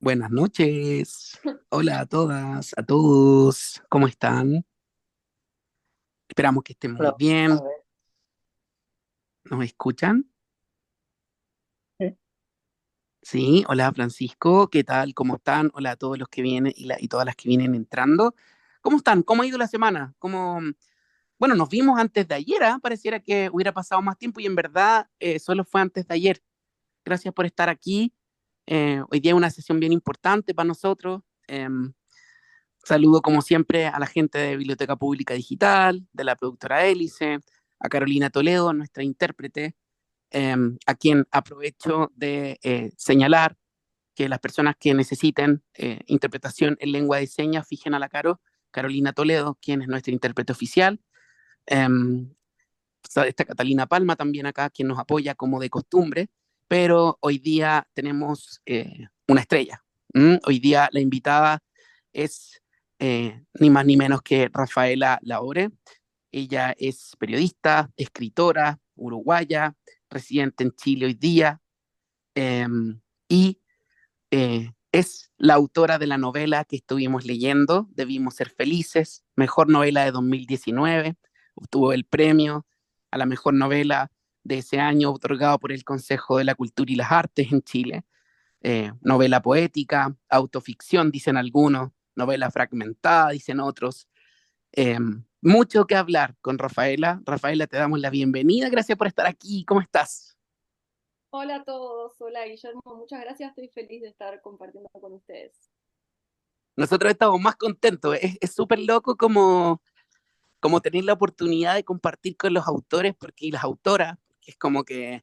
Buenas noches. Hola a todas, a todos. ¿Cómo están? Esperamos que estén muy Hola, bien. a ver. ¿Nos escuchan? ¿Eh? Sí, hola Francisco. ¿Qué tal? ¿Cómo están? Hola a todos los que vienen y todas las que vienen entrando. ¿Cómo están? ¿Cómo ha ido la semana? Bueno, nos vimos antes de ayer, ¿ah? Pareciera que hubiera pasado más tiempo y en verdad solo fue antes de ayer. Gracias por estar aquí. Hoy día es una sesión bien importante para nosotros. Saludo como siempre a la gente de Biblioteca Pública Digital, de la productora Hélice, a Carolina Toledo, nuestra intérprete, a quien aprovecho de señalar que las personas que necesiten interpretación en lengua de señas, fijen a la Carolina Toledo, quien es nuestra intérprete oficial. Está Catalina Palma también acá, quien nos apoya como de costumbre, pero hoy día tenemos una estrella. Hoy día la invitada es ni más ni menos que Rafaela Laore. Ella es periodista, escritora, uruguaya, residente en Chile hoy día, eh, y es la autora de la novela que estuvimos leyendo, Debimos ser felices, mejor novela de 2019, obtuvo el premio a la mejor novela de ese año otorgado por el Consejo de la Cultura y las Artes en Chile. Novela poética, autoficción, dicen algunos, novela fragmentada, dicen otros. Eh, Mucho que hablar con Rafaela. Rafaela, te damos la bienvenida. Gracias por estar aquí. ¿Cómo estás? Hola a todos, hola Guillermo, muchas gracias, estoy feliz de estar compartiendo con ustedes. Nosotros estamos más contentos. Es súper loco como tener la oportunidad de compartir con los autores porque, y las autoras, porque es como que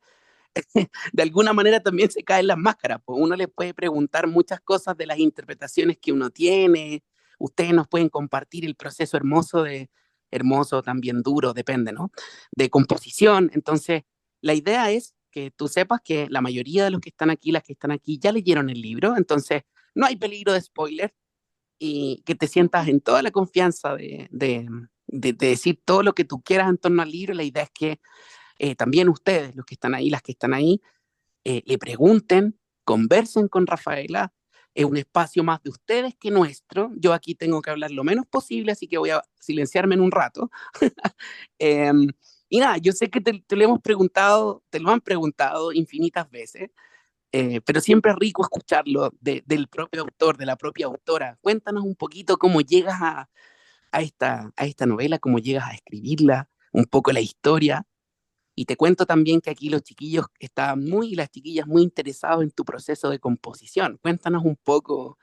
de alguna manera también se caen las máscaras, pues uno le puede preguntar muchas cosas de las interpretaciones que uno tiene, ustedes nos pueden compartir el proceso hermoso, también duro, depende, ¿no? De composición, entonces la idea es que tú sepas que la mayoría de los que están aquí, las que están aquí, ya leyeron el libro, entonces no hay peligro de spoiler y que te sientas en toda la confianza de decir todo lo que tú quieras en torno al libro. La idea es que también ustedes, los que están ahí, las que están ahí, le pregunten, conversen con Rafaela. Es un espacio más de ustedes que nuestro. Yo aquí tengo que hablar lo menos posible, así que voy a silenciarme en un rato. eh, y nada, yo sé que te lo hemos preguntado, te lo han preguntado infinitas veces, pero siempre es rico escucharlo del propio autor, de la propia autora. Cuéntanos un poquito cómo llegas a esta novela, cómo llegas a escribirla, un poco la historia. Y te cuento también que aquí los chiquillos estaban las chiquillas muy interesados en tu proceso de composición. Cuéntanos un poco,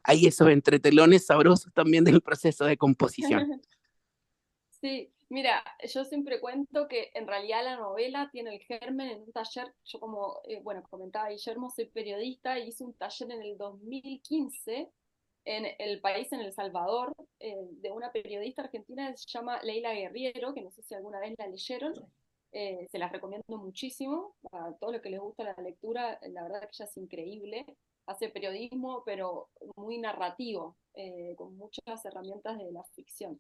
hay esos entretelones sabrosos también del proceso de composición. Sí, mira, yo siempre cuento que en realidad la novela tiene el germen en un taller. Yo como, bueno, comentaba Guillermo, soy periodista y hice un taller en el 2015 en el país, en El Salvador, de una periodista argentina que se llama Leila Guerriero, que no sé si alguna vez la leyeron. Se las recomiendo muchísimo a todos los que les gusta la lectura. La verdad que ella es increíble. Hace periodismo, pero muy narrativo, con muchas herramientas de la ficción.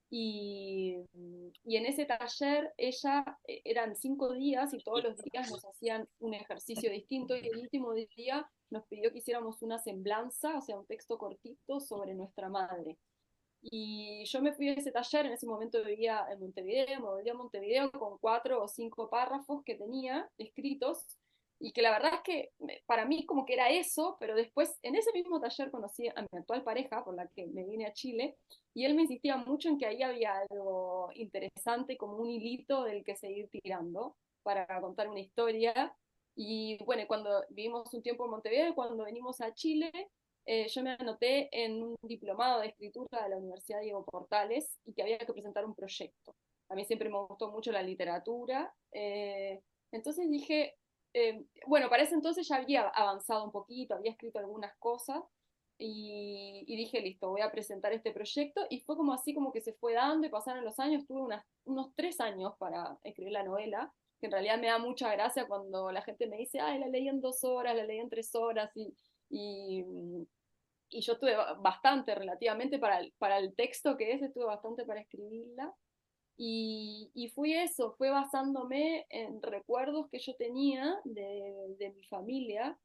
Y en ese taller ella, eran 5 días y todos los días nos hacían un ejercicio distinto, y el último día nos pidió que hiciéramos una semblanza, o sea, un texto cortito sobre nuestra madre. Y yo me fui a ese taller, en ese momento vivía en Montevideo, me volví a Montevideo con 4 o 5 párrafos que tenía escritos, y que la verdad es que para mí como que era eso, pero después en ese mismo taller conocí a mi actual pareja, por la que me vine a Chile, y él me insistía mucho en que ahí había algo interesante, como un hilito del que seguir tirando para contar una historia. Y bueno, cuando vivimos un tiempo en Montevideo, cuando venimos a Chile, yo me anoté en un diplomado de escritura de la Universidad Diego Portales y que había que presentar un proyecto. A mí siempre me gustó mucho la literatura, entonces dije, bueno, para ese entonces ya había avanzado un poquito, había escrito algunas cosas, y dije, listo, voy a presentar este proyecto, y fue como así como que se fue dando y pasaron los años. Tuve unos 3 años para escribir la novela, que en realidad me da mucha gracia cuando la gente me dice, ay, la leí en 2 horas, la leí en 3 horas, y, y yo estuve bastante relativamente para el texto que es, estuve bastante para escribirla. Y fui eso, fue basándome en recuerdos que yo tenía de mi familia,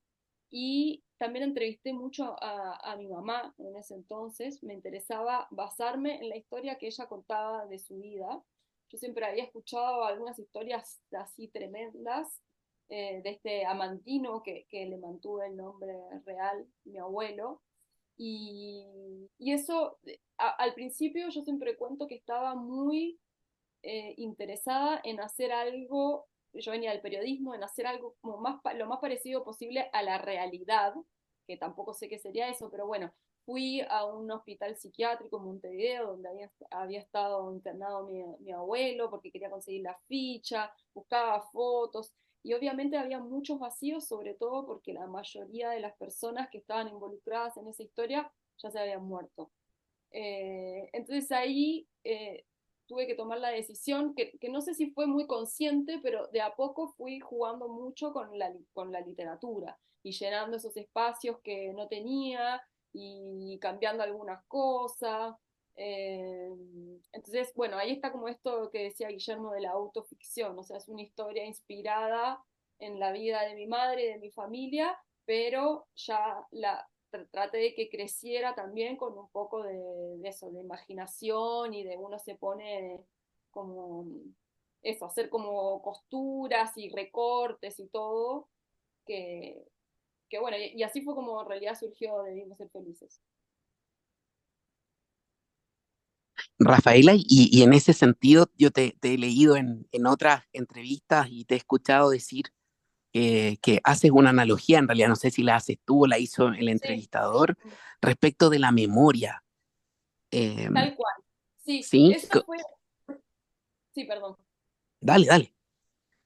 y también entrevisté mucho a mi mamá en ese entonces. Me interesaba basarme en la historia que ella contaba de su vida. Yo siempre había escuchado algunas historias así tremendas de este amantino que le mantuvo el nombre real, mi abuelo. Y eso, al principio yo siempre cuento que estaba muy interesada en hacer algo, yo venía del periodismo, en hacer algo como lo más parecido posible a la realidad, que tampoco sé qué sería eso, pero bueno, fui a un hospital psiquiátrico en Montevideo, donde había estado internado mi abuelo, porque quería conseguir la ficha, buscaba fotos, y obviamente había muchos vacíos, sobre todo porque la mayoría de las personas que estaban involucradas en esa historia ya se habían muerto. Entonces ahí tuve que tomar la decisión, que no sé si fue muy consciente, pero de a poco fui jugando mucho con la literatura y llenando esos espacios que no tenía y cambiando algunas cosas. Eh, entonces, bueno, ahí está como esto que decía Guillermo de la autoficción, o sea, es una historia inspirada en la vida de mi madre y de mi familia, pero ya traté de que creciera también con un poco de eso, de imaginación y de uno se pone como eso, hacer como costuras y recortes y todo, que, que bueno, y así fue como en realidad surgió Debimos Ser Felices. Rafaela, y en ese sentido yo te he leído en otras entrevistas y te he escuchado decir que haces una analogía, en realidad no sé si la haces tú o la hizo el Sí, entrevistador, respecto de la memoria. Eh, tal cual. Sí, ¿Sí? eso fue, sí, perdón. Dale, dale.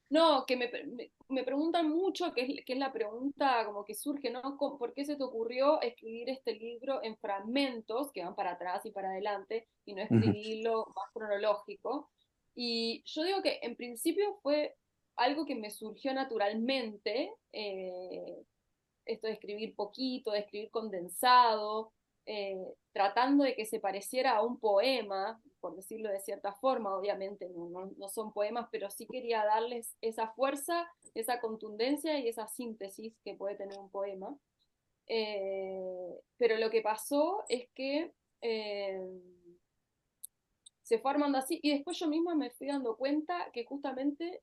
No, que me preguntan mucho, que es la pregunta como que surge, ¿no? ¿Por qué se te ocurrió escribir este libro en fragmentos que van para atrás y para adelante y no Ujú. escribirlo más cronológico? Y yo digo que en principio fue algo que me surgió naturalmente, esto de escribir poquito, de escribir condensado, tratando de que se pareciera a un poema, por decirlo de cierta forma, obviamente no son poemas, pero sí quería darles esa fuerza, esa contundencia y esa síntesis que puede tener un poema. Pero lo que pasó es que se fue armando así y después yo misma me fui dando cuenta que justamente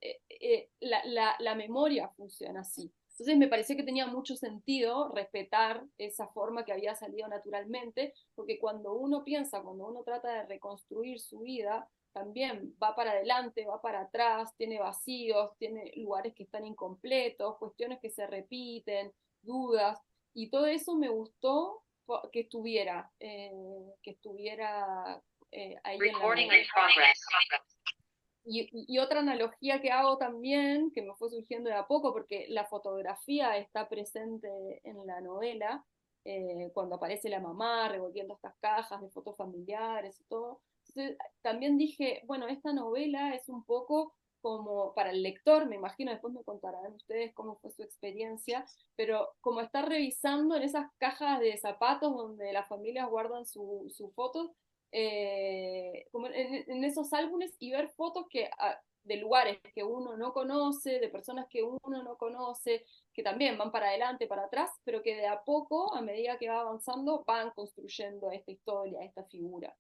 la memoria funciona así. Entonces me pareció que tenía mucho sentido respetar esa forma que había salido naturalmente, porque cuando uno piensa, cuando uno trata de reconstruir su vida, también va para adelante, va para atrás, tiene vacíos, tiene lugares que están incompletos, cuestiones que se repiten, dudas, y todo eso me gustó que estuviera ahí en la novela. Y otra analogía que hago también, que me fue surgiendo de a poco, porque la fotografía está presente en la novela, cuando aparece la mamá revolviendo estas cajas de fotos familiares y todo. Entonces, también dije, bueno, esta novela es un poco como para el lector, me imagino, después me contarán ustedes cómo fue su experiencia, pero como estar revisando en esas cajas de zapatos donde las familias guardan sus fotos, como en esos álbumes y ver fotos de lugares que uno no conoce, de personas que uno no conoce, que también van para adelante, para atrás, pero que de a poco, a medida que va avanzando, van construyendo esta historia, esta figura.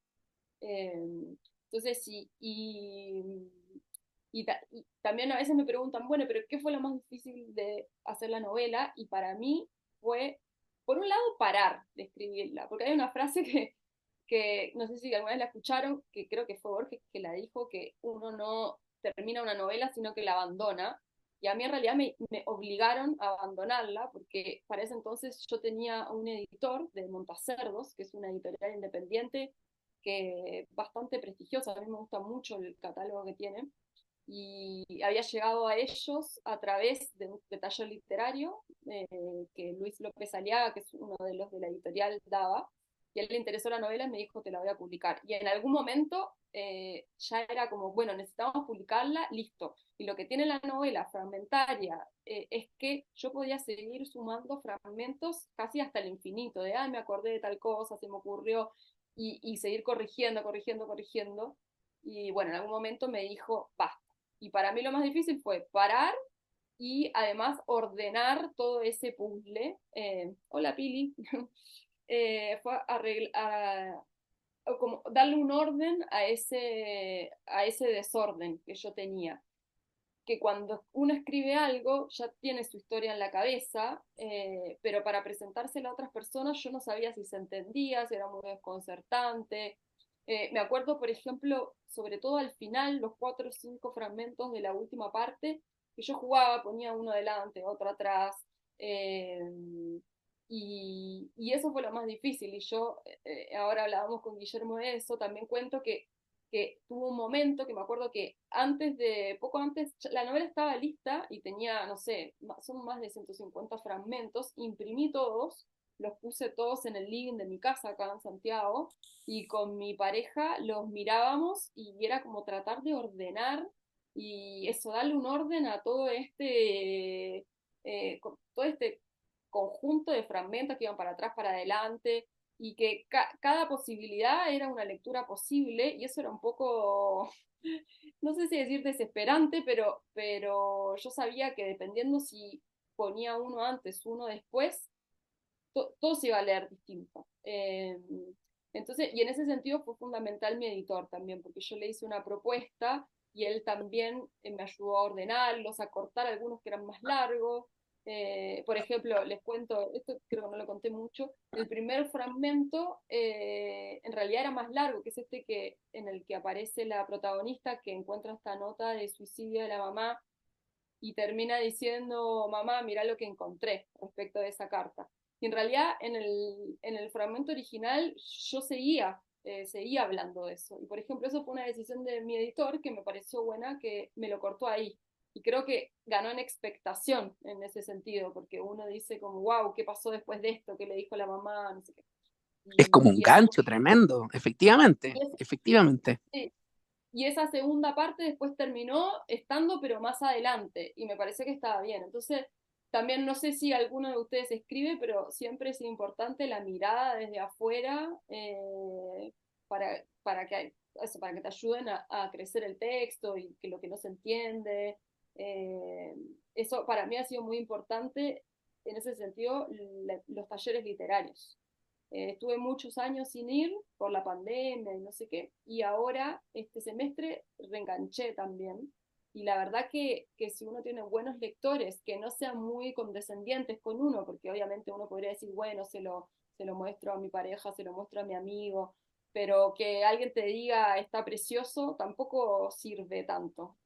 Entonces, sí, y también a veces me preguntan, bueno, pero ¿qué fue lo más difícil de hacer la novela? Y para mí fue, por un lado, parar de escribirla, porque hay una frase que no sé si alguna vez la escucharon, que creo que fue Borges que la dijo, que uno no termina una novela, sino que la abandona. Y a mí en realidad me obligaron a abandonarla, porque para ese entonces yo tenía un editor de Montacerdos, que es una editorial independiente que bastante prestigiosa, a mí me gusta mucho el catálogo que tiene, y había llegado a ellos a través de un taller literario que Luis López Aliaga, que es uno de los de la editorial, daba, y a él le interesó la novela y me dijo, te la voy a publicar. Y en algún momento ya era como, bueno, necesitamos publicarla, listo. Y lo que tiene la novela fragmentaria es que yo podía seguir sumando fragmentos casi hasta el infinito, de, me acordé de tal cosa, se me ocurrió, y seguir corrigiendo, corrigiendo, corrigiendo. Y bueno, en algún momento me dijo, basta. Y para mí lo más difícil fue parar y además ordenar todo ese puzzle. Hola Pili. Fue como darle un orden a ese desorden que yo tenía. Que cuando uno escribe algo ya tiene su historia en la cabeza, pero para presentársela a otras personas yo no sabía si se entendía, si era muy desconcertante. Me acuerdo, por ejemplo, sobre todo al final, los 4 o 5 fragmentos de la última parte, que yo jugaba, ponía uno delante, otro atrás, eh, y eso fue lo más difícil. Y yo, ahora hablábamos con Guillermo de eso, también cuento que tuvo un momento que me acuerdo que poco antes, la novela estaba lista y tenía, no sé, son más de 150 fragmentos, imprimí todos, los puse todos en el living de mi casa acá en Santiago y con mi pareja los mirábamos y era como tratar de ordenar y eso, darle un orden a todo este conjunto de fragmentos que iban para atrás, para adelante, y que cada posibilidad era una lectura posible, y eso era un poco, no sé si decir desesperante, pero yo sabía que dependiendo si ponía uno antes, uno después, todo se iba a leer distinto. Entonces, y en ese sentido fue fundamental mi editor también, porque yo le hice una propuesta y él también me ayudó a ordenarlos, a cortar algunos que eran más largos. Por ejemplo, les cuento, esto creo que no lo conté mucho, el primer fragmento en realidad era más largo, que es este en el que aparece la protagonista que encuentra esta nota de suicidio de la mamá y termina diciendo, mamá, mira lo que encontré respecto de esa carta. Y en realidad en el fragmento original yo seguía hablando de eso. Y por ejemplo, eso fue una decisión de mi editor que me pareció buena, que me lo cortó ahí. Y creo que ganó en expectación en ese sentido, porque uno dice como, wow, ¿qué pasó después de esto? ¿Qué le dijo la mamá? No sé qué. Es como un Y esa, gancho tremendo, efectivamente, y esa, efectivamente. sí, y esa segunda parte después terminó estando, pero más adelante, y me pareció que estaba bien. Entonces, también no sé si alguno de ustedes escribe, pero siempre es importante la mirada desde afuera para que te ayuden a crecer el texto y que lo que no se entiende. Eh, Eso para mí ha sido muy importante en ese sentido, los talleres literarios. Estuve muchos años sin ir por la pandemia y no sé qué, y ahora este semestre reenganché también. Y la verdad que si uno tiene buenos lectores que no sean muy condescendientes con uno, porque obviamente uno podría decir, bueno, se lo muestro a mi pareja, se lo muestro a mi amigo, pero que alguien te diga está precioso tampoco sirve tanto.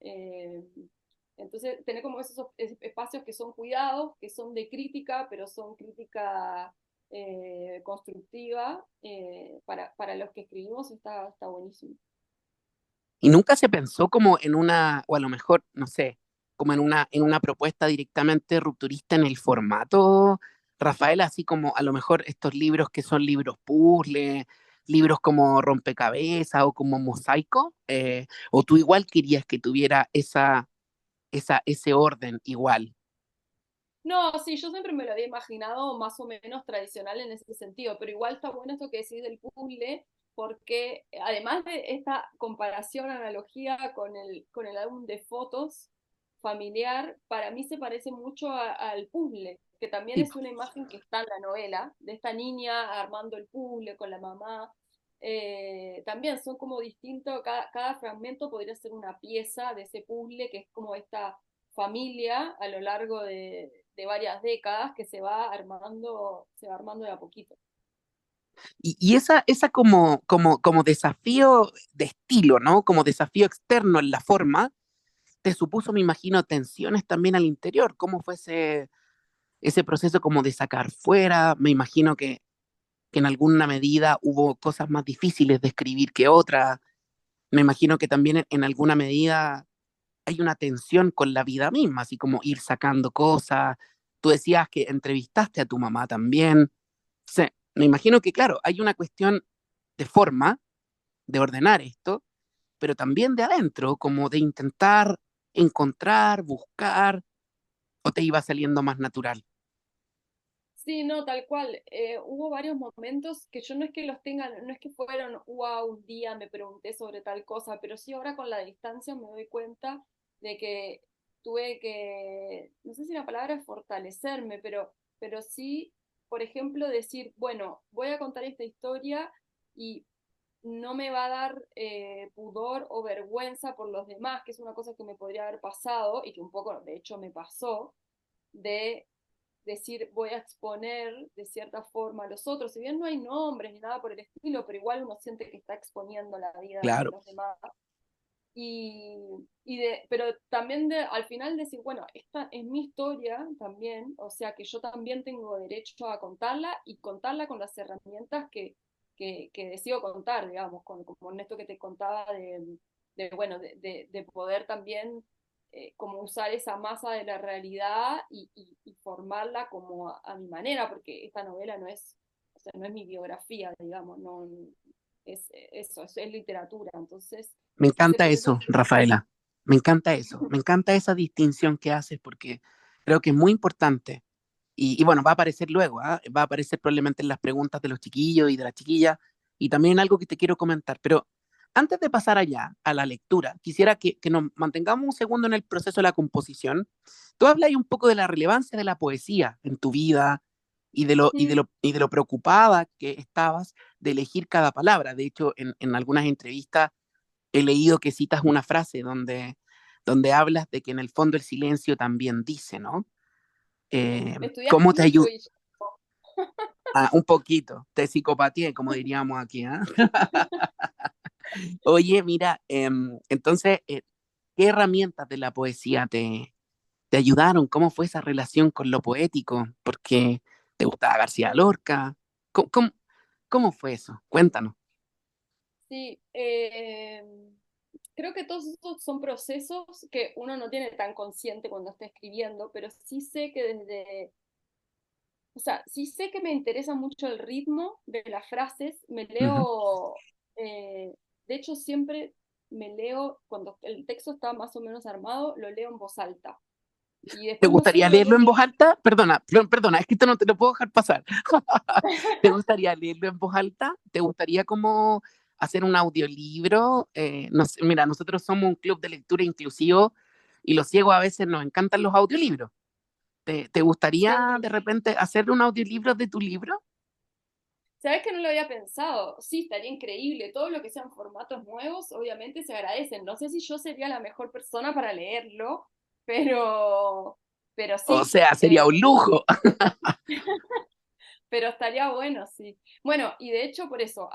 Entonces, tener como esos espacios que son cuidados, que son de crítica, pero son crítica constructiva para los que escribimos está buenísimo. Y nunca se pensó como en una, o a lo mejor, no sé, como en una propuesta directamente rupturista en el formato, Rafael, así como a lo mejor estos libros que son libros puzzle, libros como rompecabezas o como mosaico, o tú igual querías que tuviera ese orden igual. No, sí, yo siempre me lo había imaginado más o menos tradicional en ese sentido, pero igual está bueno esto que decís del puzzle, porque además de esta comparación, analogía con el álbum de fotos familiar, para mí se parece mucho al puzzle, que también Sí, es una imagen que está en la novela, de esta niña armando el puzzle con la mamá. También son como distintos, cada fragmento podría ser una pieza de ese puzzle, que es como esta familia a lo largo de varias décadas que se va armando de a poquito. y esa como desafío de estilo, ¿no? Como desafío externo en la forma, te supuso, me imagino, tensiones también al interior. ¿Cómo fue ese proceso como de sacar fuera? Me imagino que en alguna medida hubo cosas más difíciles de escribir que otras. Me imagino que también en alguna medida hay una tensión con la vida misma, así como ir sacando cosas. Tú decías que entrevistaste a tu mamá también. Sí, me imagino que, claro, hay una cuestión de forma, de ordenar esto, pero también de adentro, como de intentar encontrar, buscar, o te iba saliendo más natural. Sí, no, tal cual. Hubo varios momentos que yo no es que los tenga, no es que fueron, wow, un día me pregunté sobre tal cosa, pero sí ahora con la distancia me doy cuenta de que tuve que, no sé si la palabra es fortalecerme, pero sí, por ejemplo, decir, bueno, voy a contar esta historia y no me va a dar pudor o vergüenza por los demás, que es una cosa que me podría haber pasado y que un poco, de hecho, me pasó, de decir voy a exponer de cierta forma a los otros, si bien no hay nombres ni nada por el estilo, pero igual uno siente que está exponiendo la vida de Claro, los demás. Pero también al final decir, bueno, esta es mi historia también, o sea que yo también tengo derecho a contarla y contarla con las herramientas que decido contar, digamos, como en esto que te contaba bueno, de poder también como usar esa masa de la realidad y formarla como a mi manera, porque esta novela no es, o sea, no es mi biografía, digamos, no es eso, es literatura, entonces me ese encanta proceso eso, Rafaela. Me encanta eso. Me encanta esa distinción que haces porque creo que es muy importante. Y bueno, va a aparecer luego, ¿ah? Va a aparecer probablemente en las preguntas de los chiquillos y de las chiquillas y también algo que te quiero comentar. Pero antes de pasar allá a la lectura, quisiera que nos mantengamos un segundo en el proceso de la composición. Tú hablas ahí un poco de la relevancia de la poesía en tu vida y de lo preocupada que estabas de elegir cada palabra. De hecho, en algunas entrevistas he leído que citas una frase donde hablas de que en el fondo el silencio también dice, ¿no? Estudiaste ¿Cómo te mucho, ayuda? Guille. Un poquito, te psicopatié, como diríamos aquí, ¿ah? Oye, mira, entonces, ¿qué herramientas de la poesía te ayudaron? ¿Cómo fue esa relación con lo poético? Porque te gustaba García Lorca. ¿Cómo fue eso? Cuéntanos. Sí, creo que todos estos son procesos que uno no tiene tan consciente cuando está escribiendo, pero sí sé que o sea, sí sé que me interesa mucho el ritmo de las frases, me Ujú. leo, de hecho siempre me leo, cuando el texto está más o menos armado, lo leo en voz alta. Y ¿Te después no gustaría suelo leerlo leer. en voz alta? Perdona, perdona, es que esto no te lo puedo dejar pasar. ¿Te gustaría leerlo en voz alta? ¿Te gustaría como hacer un audiolibro? No sé, mira, nosotros somos un club de lectura inclusivo y los ciegos a veces nos encantan los audiolibros. ¿Te gustaría Sí, de repente hacer un audiolibro de tu libro? sabes que no lo había pensado. Sí, estaría increíble. Todo lo que sean formatos nuevos, obviamente se agradecen. No sé si yo sería la mejor persona para leerlo, pero, pero O sí. sea, sería un lujo. Pero estaría bueno, sí. Bueno, y de hecho por eso,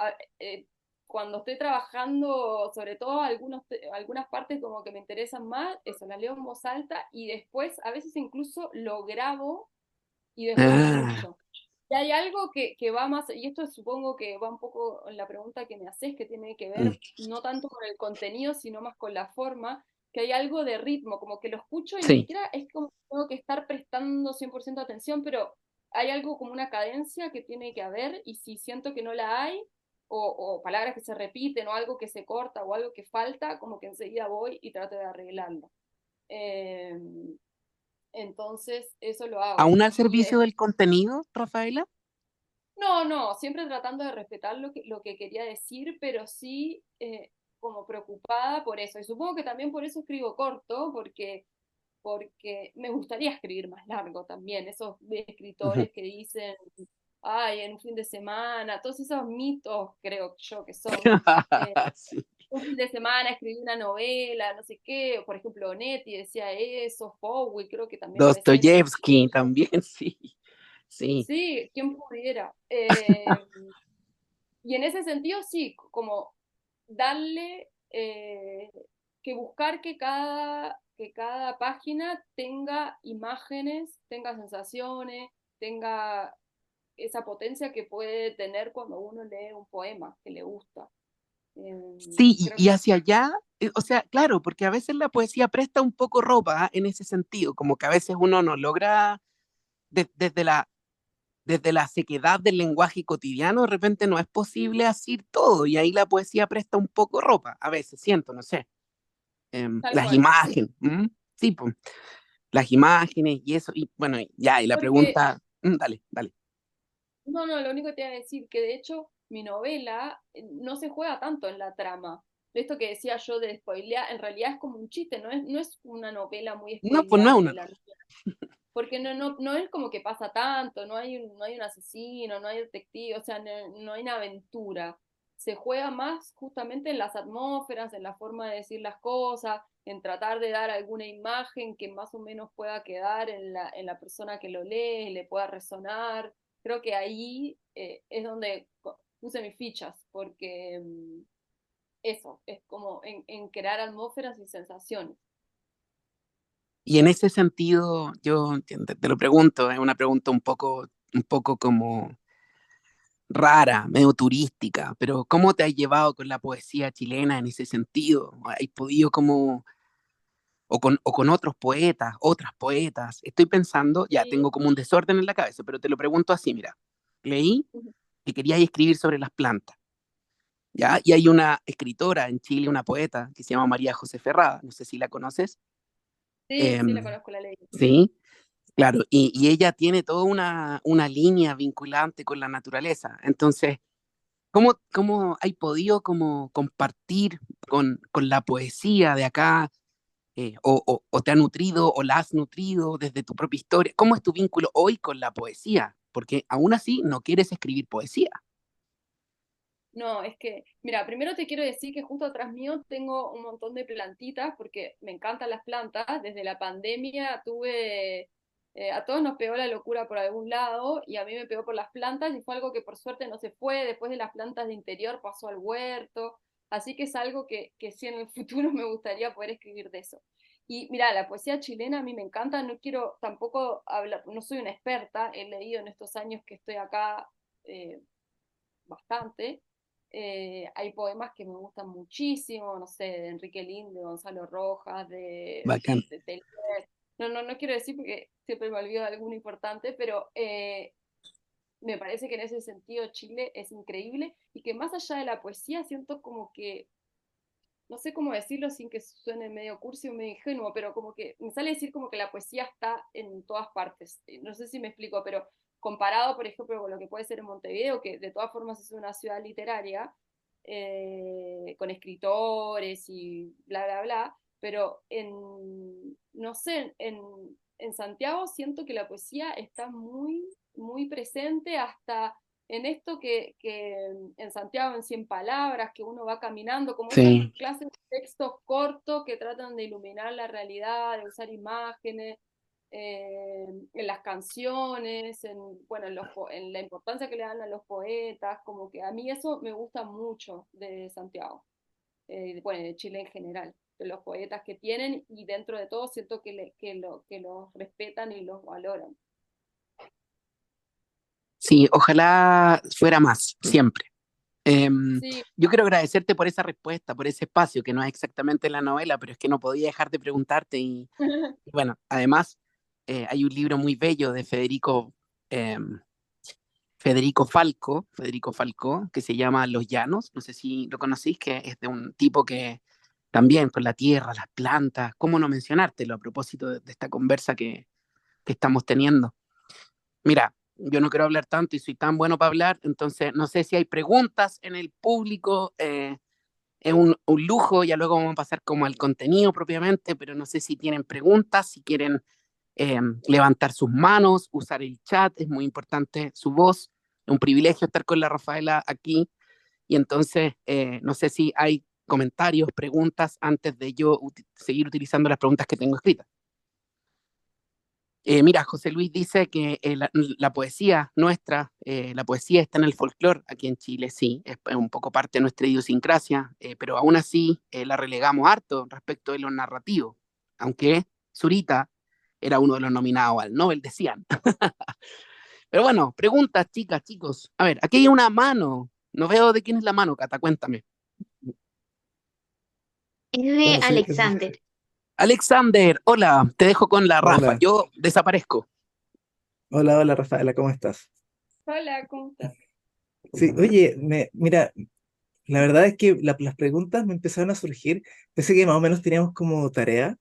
cuando estoy trabajando, sobre todo algunas partes como que me interesan más, eso, las leo en voz alta y después a veces incluso lo grabo y después lo Ah, escucho. Y hay algo que va más, y esto supongo que va un poco en la pregunta que me haces, que tiene que mm, ver no tanto con el contenido, sino más con la forma, que hay algo de ritmo, como que lo escucho y ni sí. siquiera es como que tengo que estar prestando 100% atención, pero hay algo como una cadencia que tiene que haber, y si siento que no la hay, o palabras que se repiten, o algo que se corta, o algo que falta, como que enseguida voy y trato de arreglarlo. Eh, entonces, eso lo hago. ¿Aún al Y servicio del contenido, Rafaela? no, no, siempre tratando de respetar lo que quería decir, pero sí como preocupada por eso. Y supongo que también por eso escribo corto, porque me gustaría escribir más largo también. Esos Ujú. escritores que dicen, ay, en un fin de semana, todos esos mitos creo yo que son. eh, Sí. un fin de semana escribí una novela, no sé qué, por ejemplo, Onetti decía eso, Powell creo que también lo decía, y Dostoyevsky también, sí. Sí. sí, quién pudiera. Y en ese sentido, sí, como darle, que buscar que cada página tenga imágenes, tenga sensaciones, tenga esa potencia que puede tener cuando uno lee un poema que le gusta. Sí, Creo y que hacia allá, o sea, claro, porque a veces la poesía presta un poco ropa, ¿ah? En ese sentido, como que a veces uno no logra, desde la sequedad del lenguaje cotidiano, de repente no es posible decir todo, y ahí la poesía presta un poco ropa, a veces siento, no sé, tal las cual, sí. imágenes, sí, pues, las imágenes y eso, y bueno, ya, y la Porque, pregunta, dale, dale. no, no, lo único que te iba a decir, que de hecho mi novela no se juega tanto en la trama. esto que decía yo de spoilear, en realidad es como un chiste, no es una novela muy No, pues no es una spoileable, novela. porque no es como que pasa tanto, no hay un asesino, no hay detective, o sea, no hay una aventura. Se juega más justamente en las atmósferas, en la forma de decir las cosas, en tratar de dar alguna imagen que más o menos pueda quedar en la persona que lo lee, le pueda resonar. Creo que ahí es donde puse mis fichas, porque eso, es como en crear atmósferas y sensaciones. Y en ese sentido, yo te lo pregunto, es una pregunta un poco como rara, medio turística, pero ¿cómo te has llevado con la poesía chilena en ese sentido? ¿Has podido como, o con otros poetas, otras poetas? Estoy pensando, ya Sí. tengo como un desorden en la cabeza, pero te lo pregunto así, mira, leí que querías escribir sobre las plantas, ¿ya? Y hay una escritora en Chile, una poeta, que se llama María José Ferrada, no sé si la conoces. Sí, sí, la Em, conozco la ley. sí, claro, y ella tiene toda una línea vinculante con la naturaleza. Entonces, ¿cómo hay podido como compartir con la poesía de acá? O te ha nutrido o la has nutrido desde tu propia historia. ¿Cómo es tu vínculo hoy con la poesía? Porque aún así no quieres escribir poesía. No, es que, mira, primero te quiero decir que justo atrás mío tengo un montón de plantitas porque me encantan las plantas. Desde la pandemia a todos nos pegó la locura por algún lado y a mí me pegó por las plantas y fue algo que por suerte no se fue. Después de las plantas de interior pasó al huerto. Así que es algo que sí en el futuro me gustaría poder escribir de eso. Y mira, la poesía chilena a mí me encanta, no quiero tampoco hablar, no soy una experta, he leído en estos años que estoy acá bastante. Hay poemas que me gustan muchísimo, no sé, de Enrique Lin, de Gonzalo Rojas, Bacán. de Teilhard. No quiero decir porque siempre me olvido de alguno importante, pero me parece que en ese sentido Chile es increíble y que más allá de la poesía siento como que, no sé cómo decirlo sin que suene medio cursi o medio ingenuo, pero como que me sale decir como que la poesía está en todas partes. No sé si me explico, pero comparado, por ejemplo, con lo que puede ser en Montevideo, que de todas formas es una ciudad literaria, con escritores y bla, bla, bla, pero no sé, en Santiago siento que la poesía está muy, muy presente hasta en esto que en Santiago en 100 palabras, que uno va caminando, como esas Sí. clases de textos cortos que tratan de iluminar la realidad, de usar imágenes, en las canciones, bueno, en la importancia que le dan a los poetas, como que a mí eso me gusta mucho de Santiago, bueno, de Chile en general, de los poetas que tienen y dentro de todo siento que los respetan y los valoran. Sí, ojalá fuera más, siempre. Sí. Yo quiero agradecerte por esa respuesta, por ese espacio, que no es exactamente la novela, pero es que no podía dejar de preguntarte. Y bueno, además, hay un libro muy bello de em, Federico Falco, que se llama Los Llanos. No sé si lo conocéis, que es de un tipo que también con la tierra, las plantas, ¿cómo no mencionártelo a propósito de esta conversa que estamos teniendo? Mira, yo no quiero hablar tanto y soy tan bueno para hablar, entonces no sé si hay preguntas en el público. Es un lujo, ya luego vamos a pasar como al contenido propiamente, pero no sé si tienen preguntas, si quieren levantar sus manos, usar el chat, es muy importante su voz. Es un privilegio estar con la Rafaela aquí y entonces no sé si hay comentarios, preguntas antes de yo seguir utilizando las preguntas que tengo escritas. Mira, José Luis dice que la poesía nuestra, la poesía está en el folclore aquí en Chile, sí, es un poco parte de nuestra idiosincrasia, pero aún así la relegamos harto respecto de lo narrativo, aunque Zurita era uno de los nominados al Nobel, decían. Pero bueno, preguntas, chicas, chicos. A ver, aquí hay una mano. No veo de quién es la mano, Cata, cuéntame. Es de Bueno, Alexander. Alexander, hola, te dejo con la Rafa. hola, Yo desaparezco. hola Rafaela, ¿cómo estás? Hola, ¿cómo estás? Sí, oye, mira, la verdad es que las preguntas me empezaron a surgir. Pensé que más o menos teníamos como tarea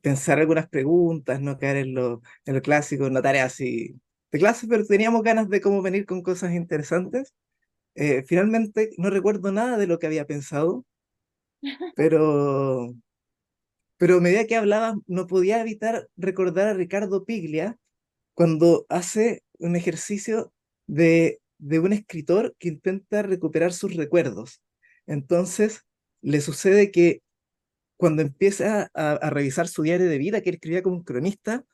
pensar algunas preguntas, no caer en lo clásico, no tareas así de clase, pero teníamos ganas de cómo venir con cosas interesantes. Finalmente no recuerdo nada de lo que había pensado, pero, pero a medida que hablaba no podía evitar recordar a Ricardo Piglia cuando hace un ejercicio de un escritor que intenta recuperar sus recuerdos. Entonces, le sucede que cuando empieza a revisar su diario de vida, que él escribía como un cronista,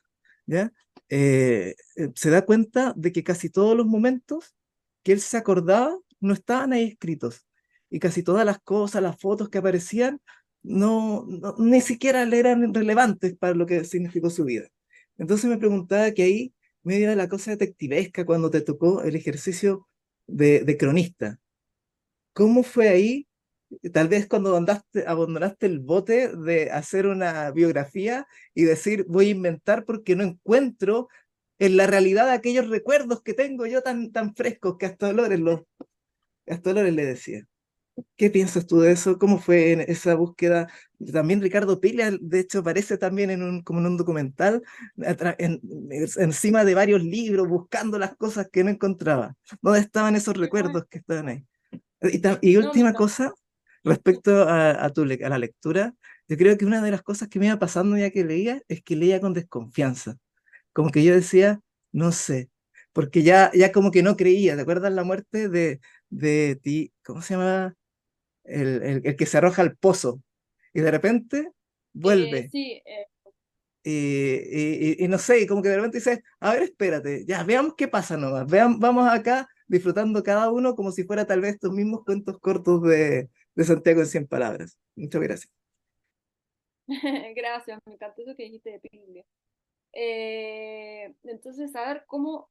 ¿ya? Se da cuenta de que casi todos los momentos que él se acordaba no estaban ahí escritos. Y casi todas las cosas, las fotos que aparecían, ni siquiera le eran relevantes para lo que significó su vida. Entonces me preguntaba que ahí, medio de la cosa detectivesca, cuando te tocó el ejercicio de cronista, ¿cómo fue ahí? Tal vez cuando abandonaste el bote de hacer una biografía y decir, voy a inventar porque no encuentro en la realidad aquellos recuerdos que tengo yo tan frescos que hasta Dolores le decía. ¿Qué piensas tú de eso? ¿Cómo fue en esa búsqueda? También Ricardo Pila, de hecho, aparece también como en un documental, encima de varios libros, buscando las cosas que no encontraba. ¿Dónde estaban esos recuerdos que estaban ahí? Y No, última cosa, respecto a la lectura, yo creo que una de las cosas que me iba pasando ya que leía es que leía con desconfianza. Como que yo decía, no sé, porque ya como que no creía. ¿Te acuerdas la muerte de ti? ¿Cómo se llama? El que se arroja al pozo y de repente vuelve. sí, Y no sé, y como que de repente dices, a ver, espérate, ya, veamos qué pasa nomás. Vamos acá disfrutando cada uno como si fuera tal vez estos mismos cuentos cortos de Santiago en 100 palabras. Muchas gracias. gracias, me encantó eso que dijiste de Pingüe. Entonces, a ver cómo,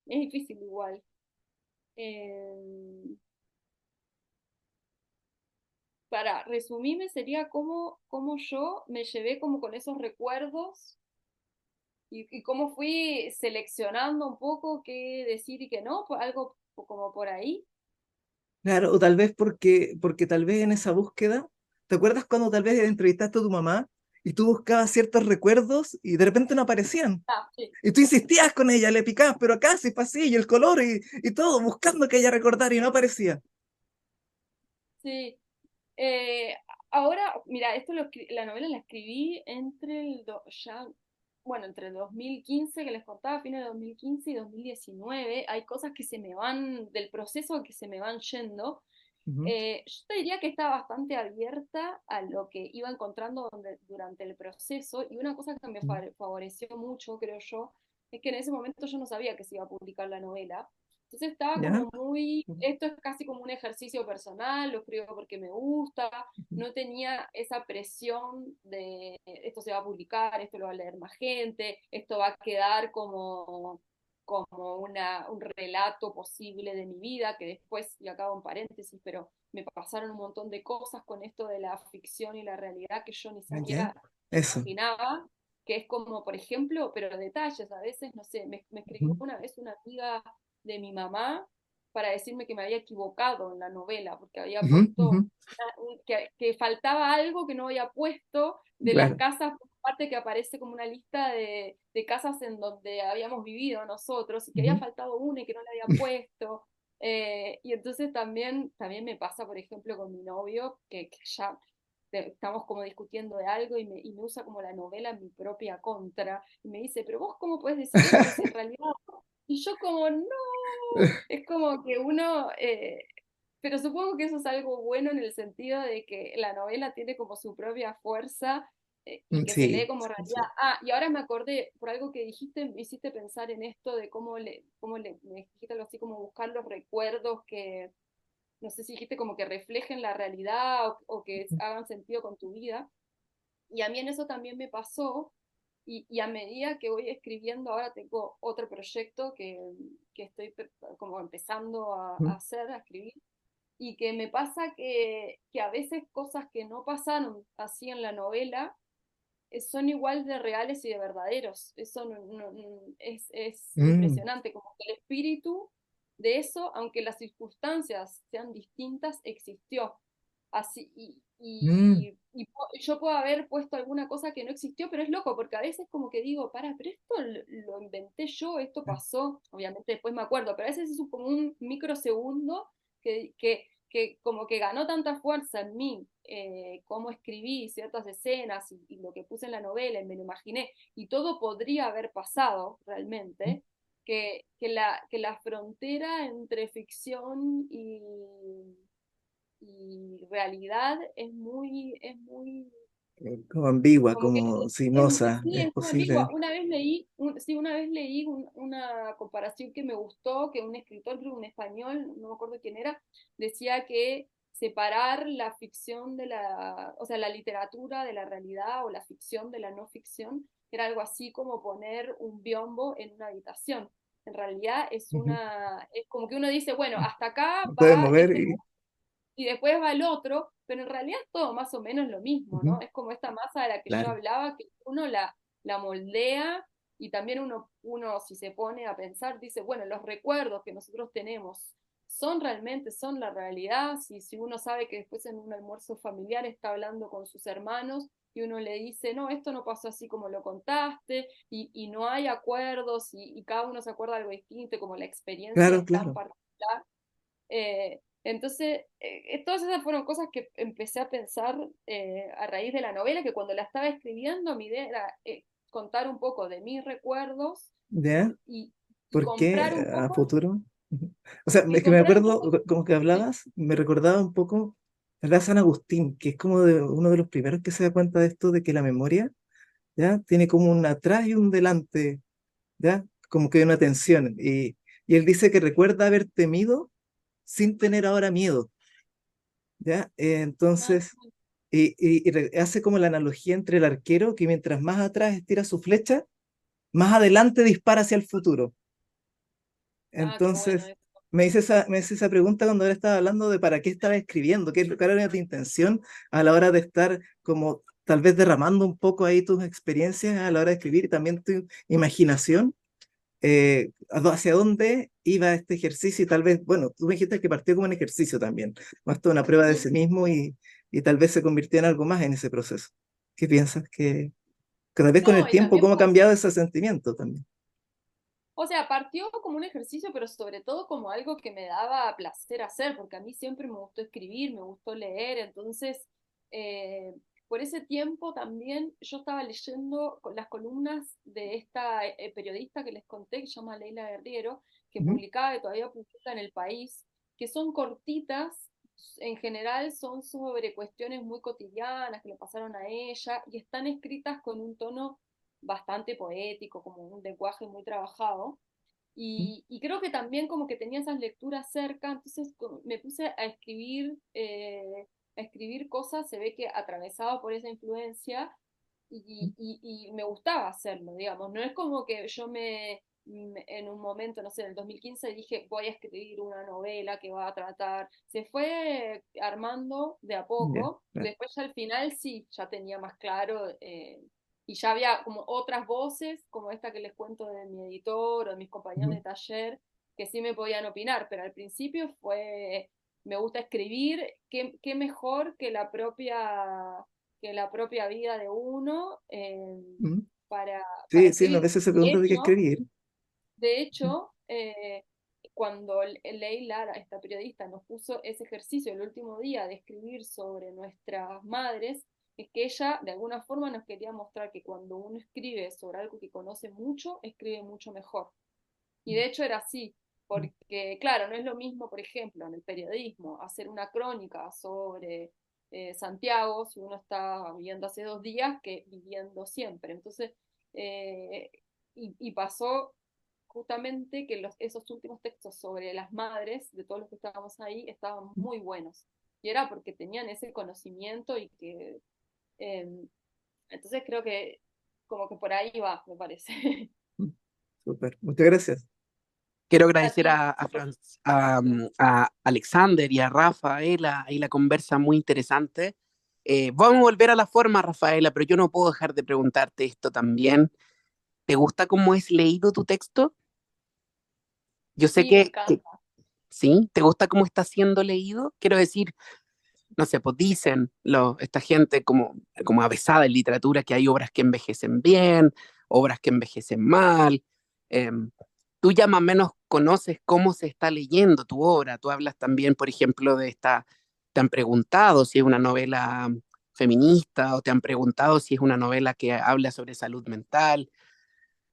es difícil igual. Eh, para resumirme, sería cómo yo me llevé como con esos recuerdos y cómo fui seleccionando un poco qué decir y qué no, algo como por ahí. Claro, o tal vez porque tal vez en esa búsqueda, ¿te acuerdas cuando tal vez entrevistaste a tu mamá y tú buscabas ciertos recuerdos y de repente no aparecían? Ah, sí, Y tú insistías con ella, le picabas, pero acá sí fue así, y el color y todo, buscando que ella recordara y no aparecía. sí. Eh, ahora, mira, la novela la escribí entre el 2015 que les contaba, fines de 2015 y 2019. Hay cosas que se me van, del proceso que se me van yendo. Ujú, Yo te diría que estaba bastante abierta a lo que iba encontrando durante el proceso y una cosa que me ujú. favoreció mucho, creo yo, es que en ese momento yo no sabía que se iba a publicar la novela. Entonces estaba ¿Ya? como muy, esto es casi como un ejercicio personal, lo escribo porque me gusta, Ujú. no tenía esa presión de esto se va a publicar, esto lo va a leer más gente, esto va a quedar como un relato posible de mi vida, que después, y acabo en paréntesis, pero me pasaron un montón de cosas con esto de la ficción y la realidad que yo ni Ah, ¿ya? siquiera Eso. imaginaba, que es como, por ejemplo, pero detalles, a veces, no sé, me escribió Ujú, una vez una amiga de mi mamá para decirme que me había equivocado en la novela, porque había ujú, ujú. puesto, que faltaba algo que no había puesto de las Claro. casas, parte que aparece como una lista de casas en donde habíamos vivido nosotros y que había Ujú, faltado una y que no la había puesto. Y entonces también me pasa, por ejemplo, con mi novio, que ya estamos como discutiendo de algo y me usa como la novela en mi propia contra. Y me dice, pero vos cómo puedes decir eso si en realidad... Y yo como, no, es como que uno, pero supongo que eso es algo bueno en el sentido de que la novela tiene como su propia fuerza y que se lee Sí, como sí, realidad. sí. Ah, y ahora me acordé, por algo que dijiste, me hiciste pensar en esto de me dijiste algo así como buscar los recuerdos que, no sé si dijiste como que reflejen la realidad o que hagan sentido con tu vida. Y a mí en eso también me pasó, y a medida que voy escribiendo, ahora tengo otro proyecto que estoy como empezando Ujú, a hacer, a escribir, y que me pasa que a veces cosas que no pasaron así en la novela son igual de reales y de verdaderos. Eso es mm, impresionante, como que el espíritu de eso, aunque las circunstancias sean distintas, existió. Así, mm, yo puedo haber puesto alguna cosa que no existió, pero es loco, porque a veces como que digo, pero esto lo inventé yo, esto pasó, obviamente después me acuerdo, pero a veces es como un microsegundo que, que, que como que ganó tanta fuerza en mí, cómo escribí ciertas escenas y lo que puse en la novela, y me lo imaginé, y todo podría haber pasado realmente, que la frontera entre ficción y realidad es muy Como ambigua, como que como sinuosa, sí, es es muy posible. ambigua. Sí, una vez leí una comparación que me gustó, que un escritor, creo un español, no me acuerdo quién era, decía que separar la ficción o sea, la literatura de la realidad o la ficción de la no ficción, era algo así como poner un biombo en una habitación. En realidad Ujú. es como que uno dice, bueno, hasta acá Puedes va mover este y... y después va el otro, pero en realidad es todo más o menos lo mismo, Ujú. ¿no? Es como esta masa de la que yo Claro, hablaba, que uno la moldea y también uno, si se pone a pensar, dice, bueno, los recuerdos que nosotros tenemos son realmente, son la realidad, si uno sabe que después en un almuerzo familiar está hablando con sus hermanos y uno le dice, no, esto no pasó así como lo contaste, y no hay acuerdos, y cada uno se acuerda de algo distinto, como la experiencia claro, es tan claro. particular. Entonces, todas esas fueron cosas que empecé a pensar a raíz de la novela, que cuando la estaba escribiendo mi idea era contar un poco de mis recuerdos ¿Ya? y, y ¿Por qué comprar un a poco, futuro? Ujú. O sea, y es que me comprar un acuerdo, poco, como que sí, hablabas, me recordaba un poco, ¿verdad? San Agustín, que es como uno de los primeros que se da cuenta de esto, de que la memoria, ¿ya? Tiene como un atrás y un delante, ¿ya? Como que hay una tensión. Y él dice que recuerda haber temido sin tener ahora miedo, ¿ya? ah, Entonces, hace como la analogía entre el arquero que mientras más atrás estira su flecha, más adelante dispara hacia el futuro. qué bueno Entonces, eso. me hice esa pregunta cuando él estaba hablando de para qué estaba escribiendo, cuál era tu intención a la hora de estar como tal vez derramando un poco ahí tus experiencias a la hora de escribir y también tu imaginación, hacia dónde iba este ejercicio y tal vez, bueno, tú me dijiste que partió como un ejercicio también, más toda una prueba de sí Mm. mismo y tal vez se convirtió en algo más en ese proceso. ¿Qué piensas? Que tal vez con el No, y tiempo, también ¿cómo ha cambiado ese sentimiento también? o sea, partió como un ejercicio, pero sobre todo como algo que me daba placer hacer, porque a mí siempre me gustó escribir, me gustó leer, entonces, eh, por ese tiempo también yo estaba leyendo las columnas de esta periodista que les conté, que se llama Leila Guerriero, que Ujú. publicaba, y todavía publica en El País, que son cortitas, en general son sobre cuestiones muy cotidianas que le pasaron a ella, y están escritas con un tono bastante poético, como un lenguaje muy trabajado. Y creo que también como que tenía esas lecturas cerca, entonces me puse a escribir cosas, se ve que atravesado por esa influencia, y me gustaba hacerlo, digamos. No es como que yo en un momento, no sé, en el 2015 dije, voy a escribir una novela que va a tratar. Se fue armando de a Ya, poco. claro. Después ya al final sí, ya tenía más claro. Y ya había como otras voces, como esta que les cuento de mi editor o de mis compañeros Ujú. de taller, que sí me podían opinar, pero al principio me gusta escribir, qué mejor que la propia vida de uno, Ujú. para Sí, sí, no, a escribir. veces se pregunta de qué escribir. De hecho, cuando Leila, esta periodista, nos puso ese ejercicio el último día de escribir sobre nuestras madres, es que ella de alguna forma nos quería mostrar que cuando uno escribe sobre algo que conoce mucho, escribe mucho mejor. Y de hecho era así, porque claro, no es lo mismo, por ejemplo, en el periodismo, hacer una crónica sobre Santiago, si uno está viviendo hace 2 días, que viviendo siempre. Entonces, eh, y pasó justamente que esos últimos textos sobre las madres de todos los que estábamos ahí estaban muy buenos. Y era porque tenían ese conocimiento y que... eh, entonces creo que como que por ahí va, me parece. Súper, muchas gracias. Quiero A agradecer ti. a Alexander y a Rafaela, ahí la conversa muy interesante. Vamos a volver a la forma, Rafaela, pero yo no puedo dejar de preguntarte esto también. ¿Te gusta cómo es leído tu texto? Yo sé Sí, me que encanta. sí, ¿te gusta cómo está siendo leído? Quiero decir, no sé, pues dicen esta gente como avesada en literatura que hay obras que envejecen bien, obras que envejecen mal. em, tú ya más o menos conoces cómo se está leyendo tu obra. Tú hablas también, por ejemplo, te han preguntado si es una novela feminista o te han preguntado si es una novela que habla sobre salud mental.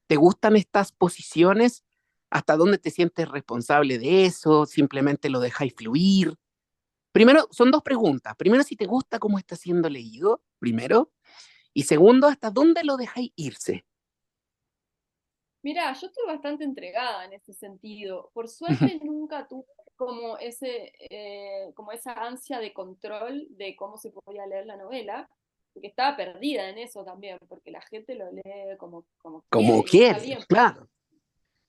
¿Te gustan estas posiciones? ¿Hasta dónde te sientes responsable de eso? ¿Simplemente lo dejáis fluir? Primero, son dos preguntas. Primero, si te gusta cómo está siendo leído, primero. Y segundo, ¿hasta dónde lo dejáis irse? Mira, yo estoy bastante entregada en ese sentido. Por suerte nunca tuve como esa ansia de control de cómo se podía leer la novela, porque estaba perdida en eso también, porque la gente lo lee como Como quiere y está quieres, bien. claro.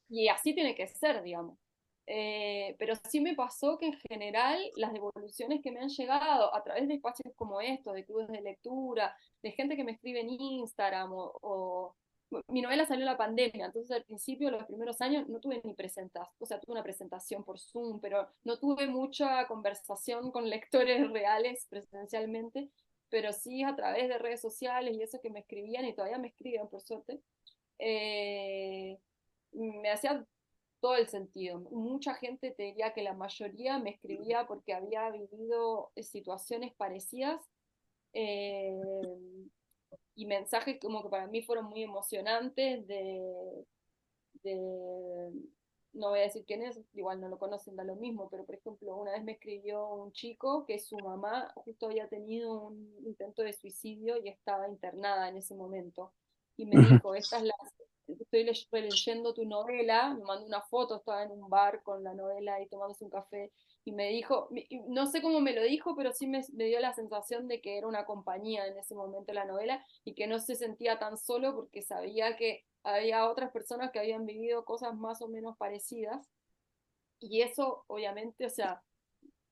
Y así tiene que ser, digamos. Pero sí me pasó que en general las devoluciones que me han llegado a través de espacios como estos, de clubes de lectura, de gente que me escribe en Instagram mi novela salió en la pandemia, entonces al principio, los primeros años, no tuve ni presentación, o sea, tuve una presentación por Zoom, pero no tuve mucha conversación con lectores reales presencialmente, pero sí a través de redes sociales y eso que me escribían y todavía me escriben, por suerte. Eh, Me hacía todo el sentido. Mucha gente, te diría que la mayoría me escribía porque había vivido situaciones parecidas eh, y mensajes como que para mí fueron muy emocionantes de, no voy a decir quién es, igual no lo conocen, da lo mismo, pero por ejemplo, una vez me escribió un chico que su mamá justo había tenido un intento de suicidio y estaba internada en ese momento. Y me Ujú. dijo, estoy leyendo tu novela, me mandó una foto, estaba en un bar con la novela y tomándose un café, y me dijo, no sé cómo me lo dijo, pero sí me dio la sensación de que era una compañía en ese momento la novela y que no se sentía tan solo porque sabía que había otras personas que habían vivido cosas más o menos parecidas y eso obviamente, o sea,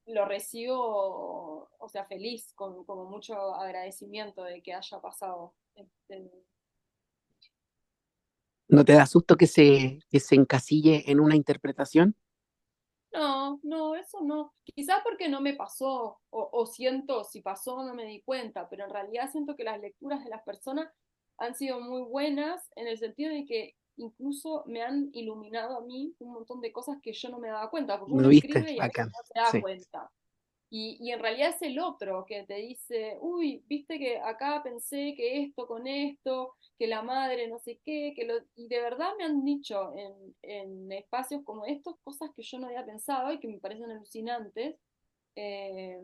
lo recibo, o sea, feliz, con como mucho agradecimiento de que haya pasado. ¿No te da susto que se encasille en una interpretación? No, no, eso no. Quizás porque no me pasó, o siento, si pasó no me di cuenta, pero en realidad siento que las lecturas de las personas han sido muy buenas en el sentido de que incluso me han iluminado a mí un montón de cosas que yo no me daba cuenta, porque ¿Lo uno viste? escribe y a veces Bacán. no se da Sí. cuenta. Y en realidad es el otro que te dice, uy, viste que acá pensé que esto con esto, que la madre no sé qué, y de verdad me han dicho en espacios como estos cosas que yo no había pensado y que me parecen alucinantes. eh,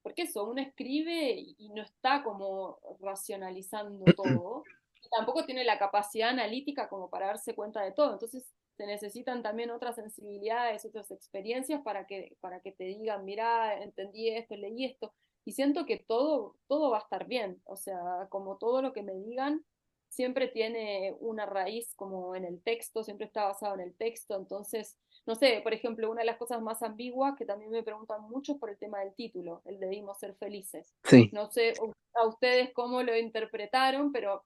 Porque eso, uno escribe y no está como racionalizando todo. Y tampoco tiene la capacidad analítica como para darse cuenta de todo. Entonces se necesitan también otras sensibilidades, otras experiencias para que te digan, mira, entendí esto, leí esto. Y siento que todo va a estar bien. O sea, como todo lo que me digan, siempre tiene una raíz como en el texto, siempre está basado en el texto. Entonces, no sé, por ejemplo, una de las cosas más ambiguas que también me preguntan mucho es por el tema del título, el debimos ser felices. Sí. No sé a ustedes cómo lo interpretaron, pero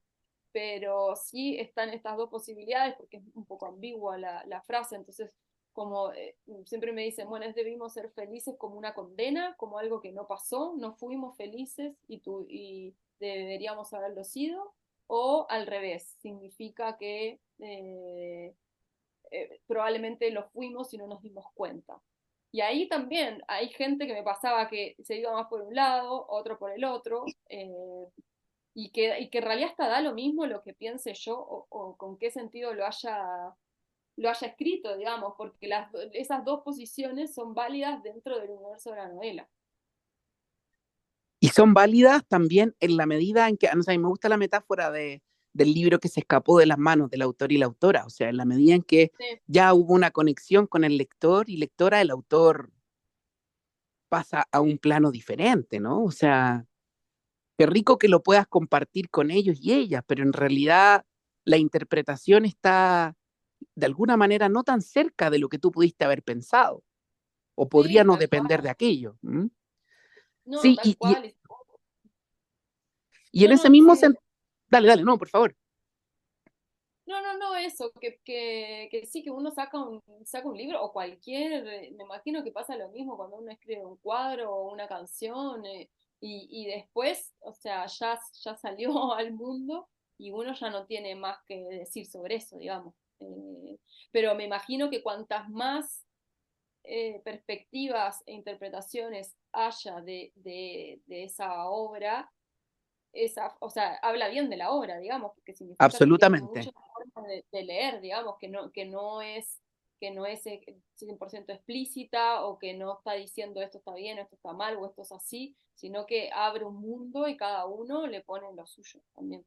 sí están estas dos posibilidades porque es un poco ambigua la frase, entonces como siempre me dicen, bueno, es debimos ser felices como una condena, como algo que no pasó, no fuimos felices y deberíamos haberlo sido, o al revés, significa que probablemente lo fuimos y no nos dimos cuenta. Y ahí también hay gente que me pasaba que se iba más por un lado, otro por el otro, y que en realidad hasta da lo mismo lo que piense yo o con qué sentido lo haya escrito, digamos, porque esas dos posiciones son válidas dentro del universo de la novela. Y son válidas también en la medida en que, no sé, a mí me gusta la metáfora del libro que se escapó de las manos del autor y la autora, o sea, en la medida en que Sí, ya hubo una conexión con el lector y lectora, el autor pasa a un plano diferente, ¿no? O sea, qué rico que lo puedas compartir con ellos y ellas, pero en realidad la interpretación está de alguna manera no tan cerca de lo que tú pudiste haber pensado, o podría sí, no tal depender cual. de aquello. ¿Mm? No, Sí, tal cual. y en No, ese no, mismo sí. sentido, dale, dale, no, por favor. No, no, no, eso, que sí, que uno saca un libro o cualquier, me imagino que pasa lo mismo cuando uno escribe un cuadro o una canción y después, o sea, ya salió al mundo y uno ya no tiene más que decir sobre eso, digamos. Pero me imagino que cuantas más perspectivas e interpretaciones haya de esa obra, o sea, habla bien de la obra, digamos, porque significa que tiene Absolutamente. muchas formas de leer, digamos, que no es 100% explícita, o que no está diciendo esto está bien, esto está mal, o esto es así, sino que abre un mundo y cada uno le pone lo suyo también.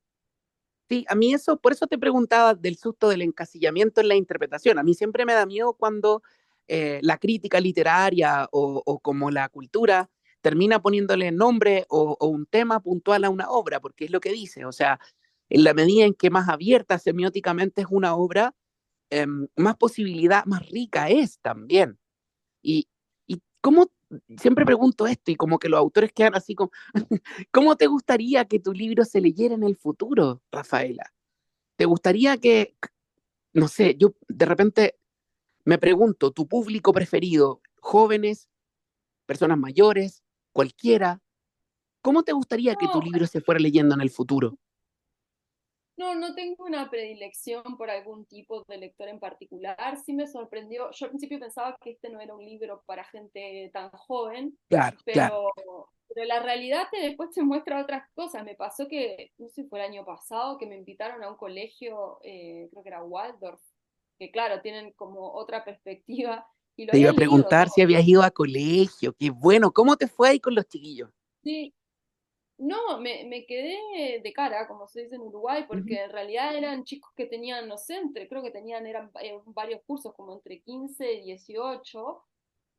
Sí, a mí eso, por eso te preguntaba del susto del encasillamiento en la interpretación. A mí siempre me da miedo cuando la crítica literaria o como la cultura termina poniéndole nombre o un tema puntual a una obra, porque es lo que dice. O sea, en la medida en que más abierta semióticamente es una obra, más posibilidad, más rica es también. Y, y cómo, siempre pregunto esto y como que los autores quedan así como, ¿cómo te gustaría que tu libro se leyera en el futuro, Rafaela? ¿Te gustaría que, no sé, yo de repente me pregunto, tu público preferido, jóvenes, personas mayores, cualquiera, ¿cómo te gustaría que tu No, libro se fuera leyendo en el futuro? no tengo una predilección por algún tipo de lector en particular. Sí me sorprendió. Yo al principio pensaba que este no era un libro para gente tan joven, Claro, claro. pero, pero la realidad después te muestra otras cosas. Me pasó que, no sé si fue el año pasado, que me invitaron a un colegio, creo que era Waldorf, que claro, tienen como otra perspectiva, y lo Te iba a habían leído preguntar todo. si habías ido a colegio. Qué bueno, ¿cómo te fue ahí con los chiquillos? Sí, no, me quedé de cara, como se dice en Uruguay, Ujú. porque en realidad eran chicos que tenían, no sé, creo que eran varios cursos, como entre 15 y 18,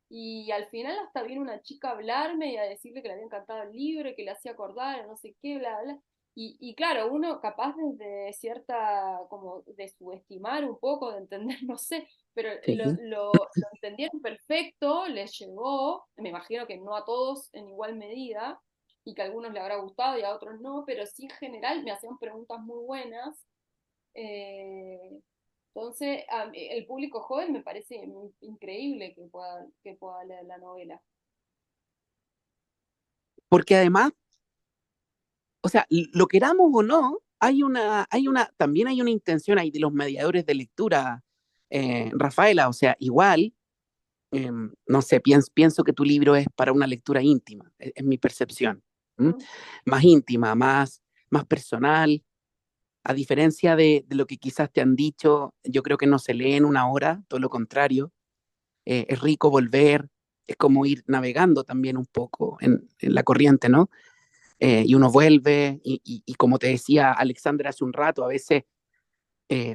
y al final hasta vino una chica a hablarme y a decirle que le había encantado el libro y que le hacía acordar, no sé qué, bla, bla. Y claro, uno capaz desde cierta, como de subestimar un poco, de entender, no sé, pero Sí. lo entendieron perfecto, les llegó, me imagino que no a todos en igual medida, y que a algunos le habrá gustado y a otros no, pero sí en general me hacían preguntas muy buenas. eh, entonces, el público joven me parece increíble que pueda leer la novela. Porque además, o sea, lo queramos o no, también hay una intención ahí de los mediadores de lectura, Rafaela, o sea, igual, no sé, pienso que tu libro es para una lectura íntima, es mi percepción. ¿M? Mm. Más íntima, más personal, a diferencia de lo que quizás te han dicho, yo creo que no se lee en una hora, todo lo contrario, es rico volver, es como ir navegando también un poco en la corriente, ¿no? Y uno vuelve, y como te decía Alexandra hace un rato, a veces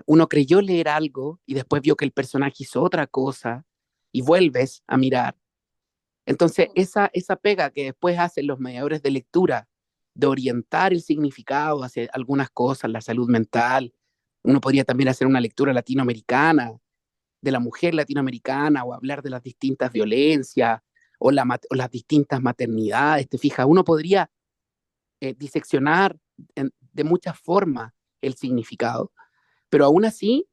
uno creyó leer algo y después vio que el personaje hizo otra cosa y vuelves a mirar. Entonces, Mm. esa pega que después hacen los mediadores de lectura, de orientar el significado hacia algunas cosas, la salud mental, uno podría también hacer una lectura latinoamericana, de la mujer latinoamericana, o hablar de las distintas violencias, o las distintas maternidades, te fijas, uno podría diseccionar de muchas formas el significado, pero aún así,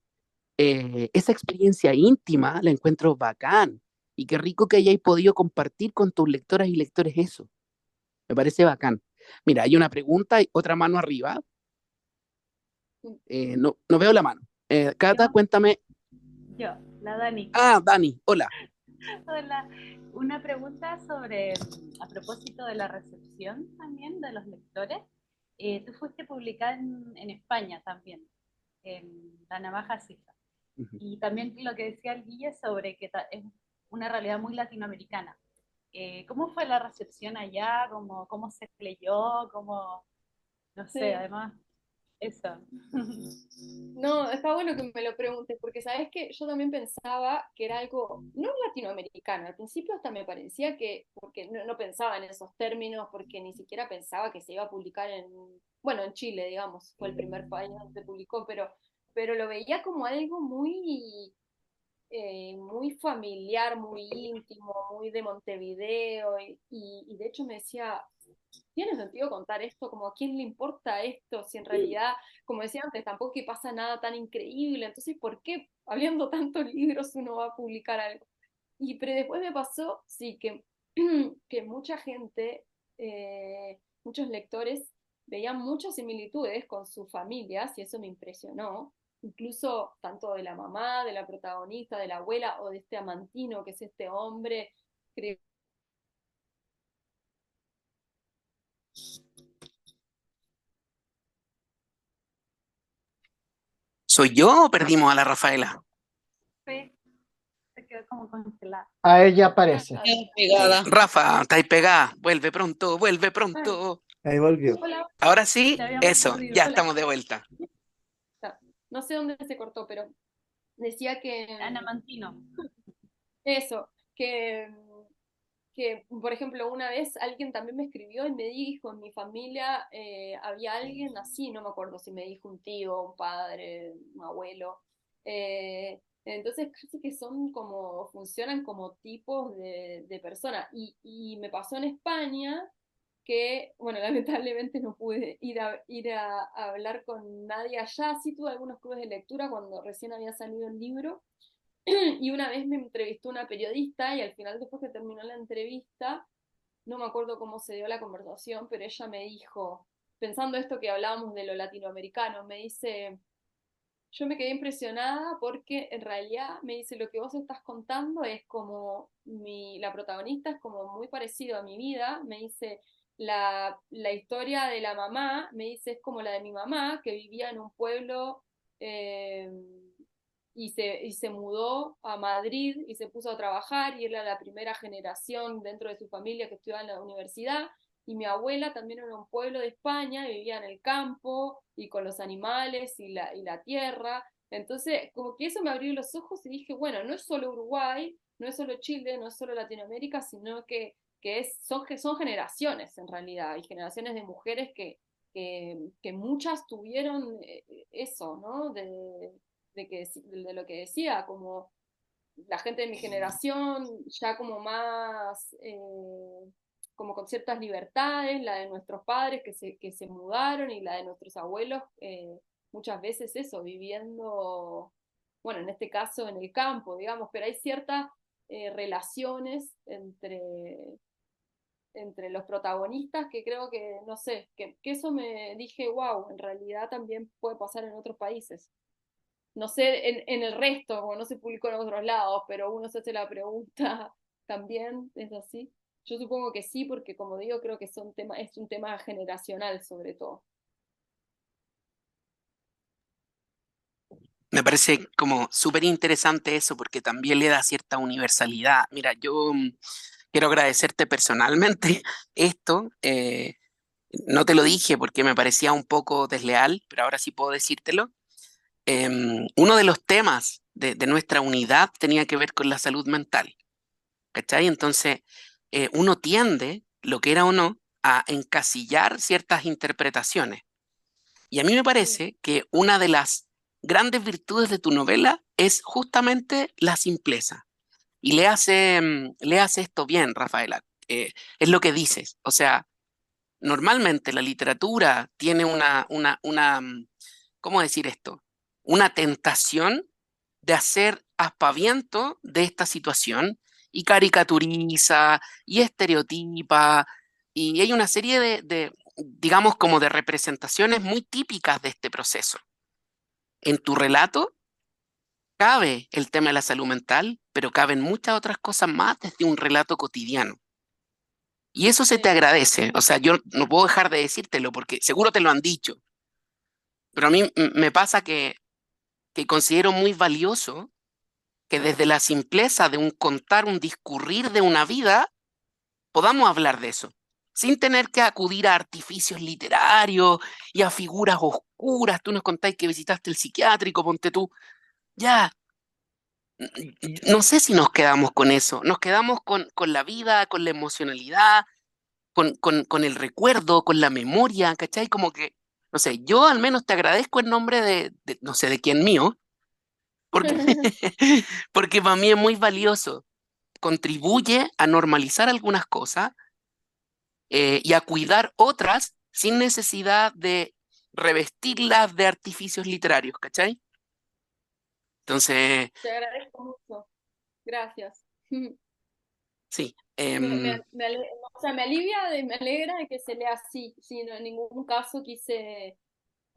esa experiencia íntima la encuentro bacán, y qué rico que hayáis podido compartir con tus lectoras y lectores eso, me parece bacán. Mira, hay una pregunta y otra mano arriba, Mm. no veo la mano. Cata, Yo, cuéntame. yo, la Dani. Ah, Dani, hola. Hola. Una pregunta sobre, a propósito de la recepción también de los lectores. Tú fuiste publicada en España también, en La Navaja Suiza. Ujú. Y también lo que decía el Guille sobre que es una realidad muy latinoamericana. ¿Cómo fue la recepción allá? ¿Cómo se leyó? No sé, Sí. además, eso. No, está bueno que me lo preguntes, porque sabes que yo también pensaba que era algo no latinoamericano. Al principio hasta me parecía que, porque no pensaba en esos términos, porque ni siquiera pensaba que se iba a publicar bueno, en Chile, digamos, fue el primer país donde se publicó, pero lo veía como algo muy familiar, muy íntimo, muy de Montevideo, y de hecho me decía, ¿tiene sentido contar esto? Como a quién le importa esto, si en realidad, como decía antes, tampoco que pasa nada tan increíble, entonces ¿por qué habiendo tantos libros uno va a publicar algo? Pero después me pasó, sí, que mucha gente, muchos lectores veían muchas similitudes con sus familias, y eso me impresionó. incluso tanto de la mamá, de la protagonista, de la abuela o de este amantino, que es este hombre. ¿Soy yo o perdimos a la Rafaela? Sí, se quedó como congelada. A ella aparece. Pegada. Rafa, estáis pegada. Vuelve pronto, vuelve pronto. Ahí volvió. Hola, Ahora sí, Te habíamos eso, perdido. ya Hola. estamos de vuelta. no sé dónde se cortó, pero decía que Ana Mantino. eso, que, por ejemplo, una vez alguien también me escribió y me dijo, en mi familia había alguien así, no me acuerdo si me dijo un tío, un padre, un abuelo. Entonces casi que son como, funcionan como tipos de personas. Y me pasó en España que, bueno, lamentablemente no pude ir a hablar con nadie allá. Sí tuve algunos clubes de lectura cuando recién había salido el libro. Y una vez me entrevistó una periodista y al final, después que terminó la entrevista, no me acuerdo cómo se dio la conversación, pero ella me dijo, pensando esto que hablábamos de lo latinoamericano, me dice, yo me quedé impresionada porque en realidad me dice, lo que vos estás contando es como, la protagonista es como muy parecido a mi vida, me dice, la historia de la mamá, me dice, es como la de mi mamá, que vivía en un pueblo eh, y se mudó a Madrid y se puso a trabajar y era la primera generación dentro de su familia que estudiaba en la universidad. Y mi abuela también era un pueblo de España, vivía en el campo y con los animales y la tierra. Entonces, como que eso me abrió los ojos y dije, bueno, no es solo Uruguay, no es solo Chile, no es solo Latinoamérica, sino son generaciones en realidad, y generaciones de mujeres que muchas tuvieron eso, ¿no? De lo que decía, como la gente de mi generación ya como más, como con ciertas libertades, la de nuestros padres que se mudaron y la de nuestros abuelos, muchas veces eso, viviendo, bueno, en este caso en el campo, digamos, pero hay ciertas relaciones entre los protagonistas que creo que, no sé, que eso me dije, wow, en realidad también puede pasar en otros países. No sé, en el resto, como no se publicó en otros lados, pero uno se hace la pregunta también, ¿es así? Yo supongo que sí, porque como digo, creo que es un tema generacional sobre todo. Me parece como súper interesante eso porque también le da cierta universalidad. Mira, yo quiero agradecerte personalmente esto. No te lo dije porque me parecía un poco desleal, pero ahora sí puedo decírtelo. Uno de los temas de nuestra unidad tenía que ver con la salud mental, ¿cachai? Entonces, uno tiende, lo que era o no, a encasillar ciertas interpretaciones. Y a mí me parece que una de las grandes virtudes de tu novela es justamente la simpleza. Y le hace esto bien, Rafaela. Es lo que dices. O sea, normalmente la literatura tiene ¿cómo decir esto? Una tentación de hacer aspaviento de esta situación y caricaturiza y estereotipa y hay una serie digamos, como de representaciones muy típicas de este proceso. En tu relato cabe el tema de la salud mental, pero caben muchas otras cosas más desde un relato cotidiano. Y eso se te Sí. agradece. O sea, yo no puedo dejar de decírtelo porque seguro te lo han dicho, pero a mí me pasa que considero muy valioso que desde la simpleza de un contar, un discurrir de una vida, podamos hablar de eso, sin tener que acudir a artificios literarios y a figuras oscuras. Tú nos contáis que visitaste el psiquiátrico, ponte tú. Ya, no sé si nos quedamos con eso, nos quedamos con la vida, con la emocionalidad, con el recuerdo, con la memoria, ¿cachai? Como que, no sé, yo al menos te agradezco en nombre no sé de quién mío, porque, porque para mí es muy valioso. Contribuye a normalizar algunas cosas y a cuidar otras sin necesidad de revestirlas de artificios literarios, ¿cachai? Entonces, Te agradezco mucho. Gracias. sí. O sea, me alegra de que se lea así. Sí, no, en ningún caso quise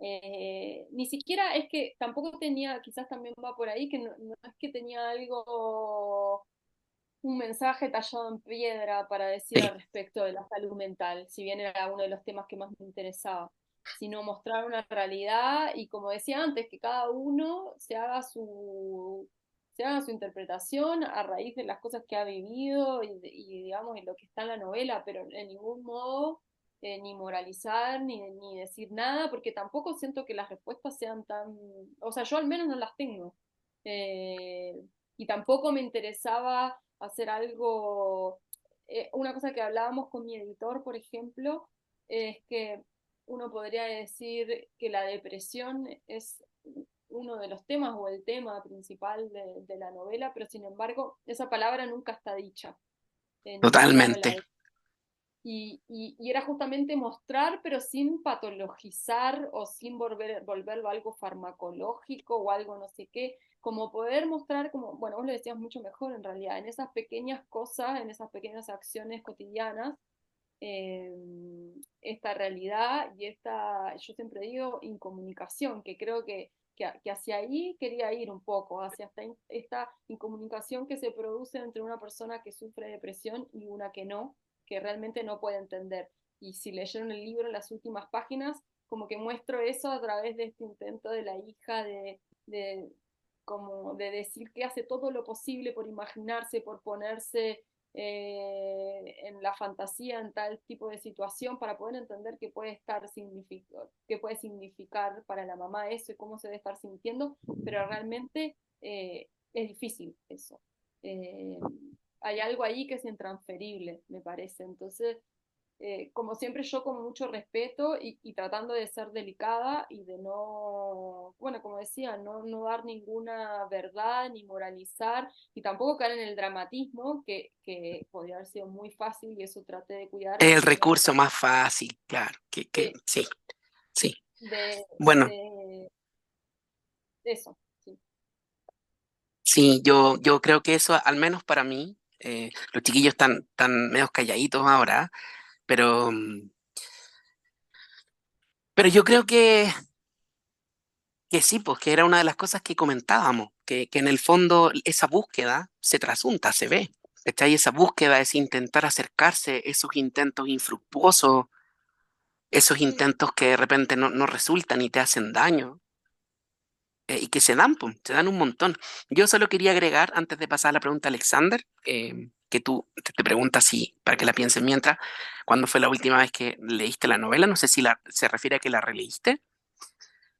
Ni siquiera es que tampoco tenía, quizás también va por ahí, que no es que tenía algo, un mensaje tallado en piedra para decir Sí, al respecto de la salud mental, si bien era uno de los temas que más me interesaba, sino mostrar una realidad y, como decía antes, que cada uno se haga su interpretación a raíz de las cosas que ha vivido y digamos, en lo que está en la novela, pero en ningún modo ni moralizar, ni decir nada, porque tampoco siento que las respuestas sean tan, o sea, yo al menos no las tengo. Eh, y tampoco me interesaba hacer algo, una cosa que hablábamos con mi editor, por ejemplo, es que uno podría decir que la depresión es uno de los temas o el tema principal de la novela, pero sin embargo esa palabra nunca está dicha, ni siquiera me la. totalmente. Y era justamente mostrar, pero sin patologizar o sin volverlo algo farmacológico o algo no sé qué, como poder mostrar, como, bueno, vos lo decías mucho mejor en realidad, en esas pequeñas cosas, en esas pequeñas acciones cotidianas, eh, esta realidad y esta, yo siempre digo, incomunicación, que creo que hacia ahí quería ir un poco, hacia esta incomunicación que se produce entre una persona que sufre depresión y una que no, que realmente no puede entender. Y si leyeron el libro en las últimas páginas, como que muestro eso a través de este intento de la hija de como de decir que hace todo lo posible por imaginarse, por ponerse en la fantasía, en tal tipo de situación, para poder entender qué puede qué puede significar para la mamá eso y cómo se debe estar sintiendo, pero realmente es difícil eso. Eh, Hay algo ahí que es intransferible, me parece. Entonces, como siempre yo con mucho respeto y tratando de ser delicada y de no, bueno, como decía, no dar ninguna verdad ni moralizar y tampoco caer en el dramatismo que podría haber sido muy fácil y eso traté de cuidar Es el haciendo una recurso novela más fácil, claro, que de, sí, sí. de, Bueno, de eso. Sí. sí, yo creo que eso, al menos para mí, los chiquillos están medio calladitos ahora, pero, pero yo creo que sí, pues que era una de las cosas que comentábamos, que en el fondo esa búsqueda se trasunta, se ve. ¿Cachai? Esa búsqueda, ese intentar acercarse, esos intentos infructuosos, esos Mm. intentos que de repente no resultan y te hacen daño, y que se dan, pues, se dan un montón. Yo solo quería agregar, antes de pasar a la pregunta a Alexander, que tú te preguntas si, para que la pienses mientras, ¿cuándo fue la última vez que leíste la novela? No sé si se refiere a que la releíste.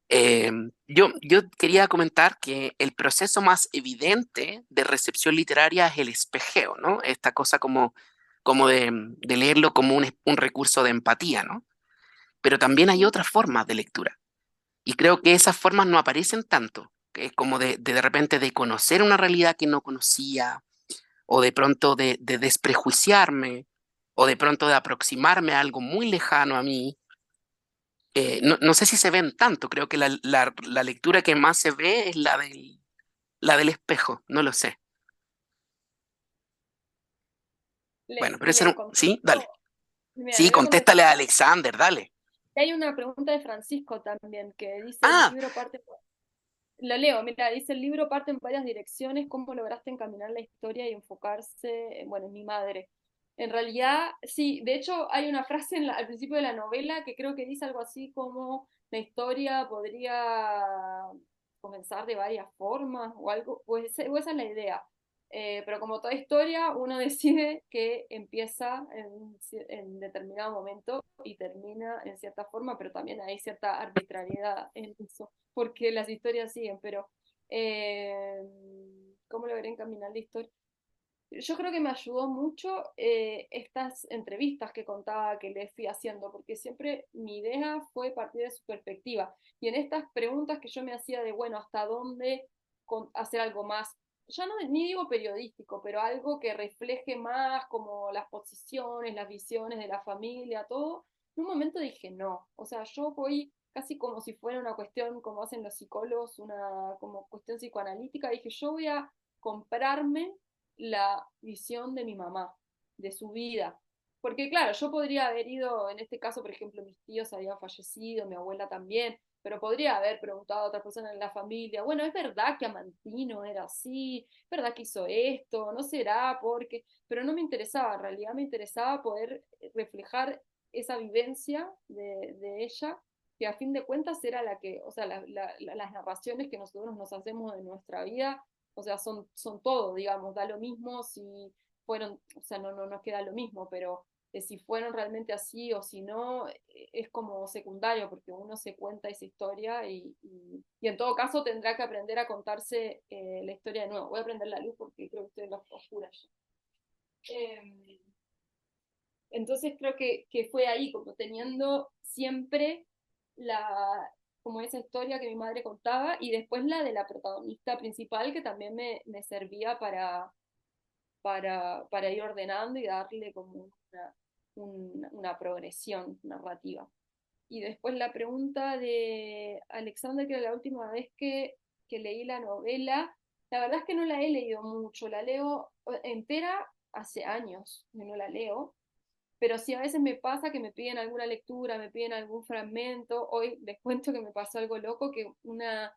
Eh, yo quería comentar que el proceso más evidente de recepción literaria es el espejeo, ¿no? Esta cosa como de leerlo como un recurso de empatía, ¿no? Pero también hay Mm. otras formas de lectura. Y creo que esas formas no aparecen tanto, que es como de repente de conocer una realidad que no conocía, o de pronto de desprejuiciarme, o de pronto de aproximarme a algo muy lejano a mí. No sé si se ven tanto, creo que la lectura que más se ve es la del espejo, no lo sé. Bueno, pero ese era Le un... Sí, dale. contesto, mira, Sí, le voy a contéstale contestar. a Alexander, dale. Hay una pregunta de Francisco también que dice el Ah, libro parte. Lo leo, mira, dice el libro parte en varias direcciones, cómo lograste encaminar la historia y enfocarse, bueno, en mi madre. En realidad, sí, de hecho hay una frase al principio de la novela que creo que dice algo así como la historia podría comenzar de varias formas o algo, o esa es la idea. Pero como toda historia, uno decide que empieza en determinado momento y termina en cierta forma, pero también hay cierta arbitrariedad en eso porque las historias siguen, pero eh, ¿cómo logré encaminar la historia? Yo creo que me ayudó mucho estas entrevistas que contaba que le fui haciendo, porque siempre mi idea fue partir de su perspectiva. Y en estas preguntas que yo me hacía de, bueno, ¿hasta dónde hacer algo más? Ya no, ni digo periodístico, pero algo que refleje más como las posiciones, las visiones de la familia, todo. En un momento dije, no, o sea, yo voy casi como si fuera una cuestión, como hacen los psicólogos, una como cuestión psicoanalítica, dije, yo voy a comprarme la visión de mi mamá, de su vida. Porque claro, yo podría haber ido, en este caso, por ejemplo, mis tíos habían fallecido, mi abuela también, pero podría haber preguntado a otra persona en la familia, bueno, ¿es verdad que Amantino era así? ¿Es verdad que hizo esto? ¿No será porque? Pero no me interesaba, en realidad me interesaba poder reflejar esa vivencia de ella, que a fin de cuentas era la que, o sea, las narraciones que nosotros nos hacemos de nuestra vida, o sea, son todo, digamos, da lo mismo si fueron, o sea, no nos queda lo mismo, pero si fueron realmente así o si no, es como secundario, porque uno se cuenta esa historia y en todo caso tendrá que aprender a contarse la historia de nuevo. Voy a prender la luz porque creo que estoy en la oscura ya. Entonces creo que fue ahí, como teniendo siempre como esa historia que mi madre contaba y después la de la protagonista principal que también me servía para ir ordenando y darle como una progresión narrativa. Y después la pregunta de Alexander, que era la última vez que leí la novela, la verdad es que no la he leído mucho, la leo entera hace años, que no la leo, pero sí a veces me pasa que me piden alguna lectura, me piden algún fragmento. Hoy les cuento que me pasó algo loco, que una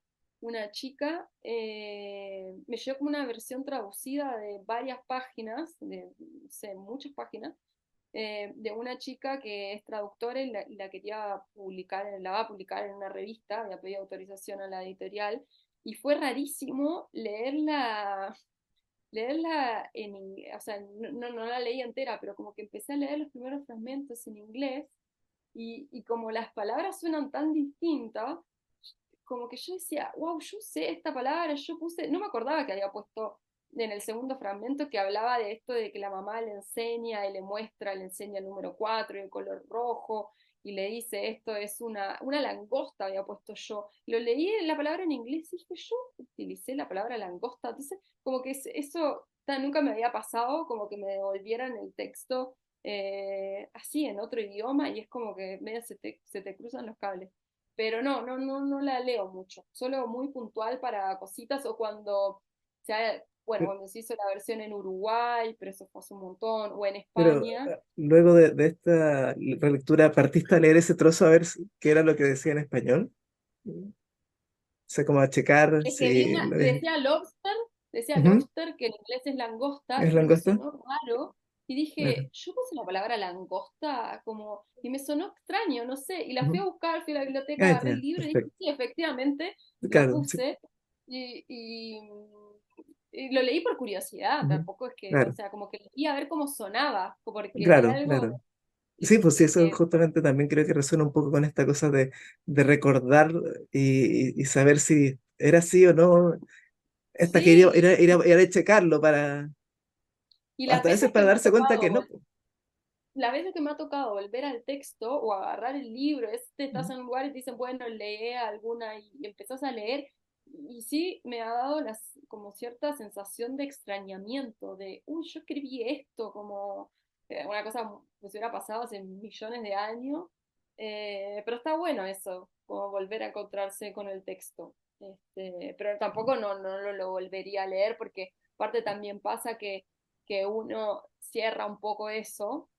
chica me llegó como una versión traducida de varias páginas, de no sé, muchas páginas, de una chica que es traductora y la quería publicar, la va a publicar en una revista, había pedido autorización a la editorial, y fue rarísimo leerla en inglés, o sea, no la leí entera, pero como que empecé a leer los primeros fragmentos en inglés y como las palabras suenan tan distintas, como que yo decía, wow, yo sé esta palabra, yo puse, no me acordaba que había puesto en el segundo fragmento que hablaba de esto de que la mamá le enseña y le muestra, le enseña el número 4 y el color rojo, y le dice esto es una langosta, había puesto yo. Lo leí en la palabra en inglés y dije, yo utilicé la palabra langosta, entonces como que eso nunca me había pasado, como que me devolvieran el texto así en otro idioma y es como que medio se te cruzan los cables. Pero no la leo mucho, solo muy puntual para cositas o bueno, cuando se hizo la versión en Uruguay, pero eso fue hace un montón, o en Pero España. luego de esta relectura, ¿partiste a leer ese trozo a ver qué era lo que decía en español? O sea, como a checar Es que si decía Ujú. lobster, que en inglés es langosta, ¿Es pero me langosta? sonó raro. Y Claro. dije, yo puse la palabra langosta como, y me sonó extraño, no sé. Y la fui Ujú. a buscar, fui a la biblioteca, Ah, agarré el ya, libro y dije, perfecto. sí, efectivamente, lo Claro, sí. puse. Y, y, y lo leí por curiosidad, Ujú. tampoco es que, o Claro, sea, como que leí a ver cómo sonaba, porque hay claro, algo claro. Sí, pues sí, eso que justamente también creo que resuena un poco con esta cosa de recordar y saber si era así o no. Hasta que sí, ir a checarlo para, y las hasta a veces veces que para me ha darse cuenta que tocado no, pues. las veces que me ha tocado volver al texto o agarrar el libro, estás Ujú. en un lugar y te dicen, bueno, lee alguna y empezás a leer, y sí me ha dado como cierta sensación de extrañamiento, de, uy, yo escribí esto, como una cosa que se hubiera pasado hace millones de años, pero está bueno eso, como volver a encontrarse con el texto. Pero tampoco no lo volvería a leer porque aparte también pasa que uno cierra un poco eso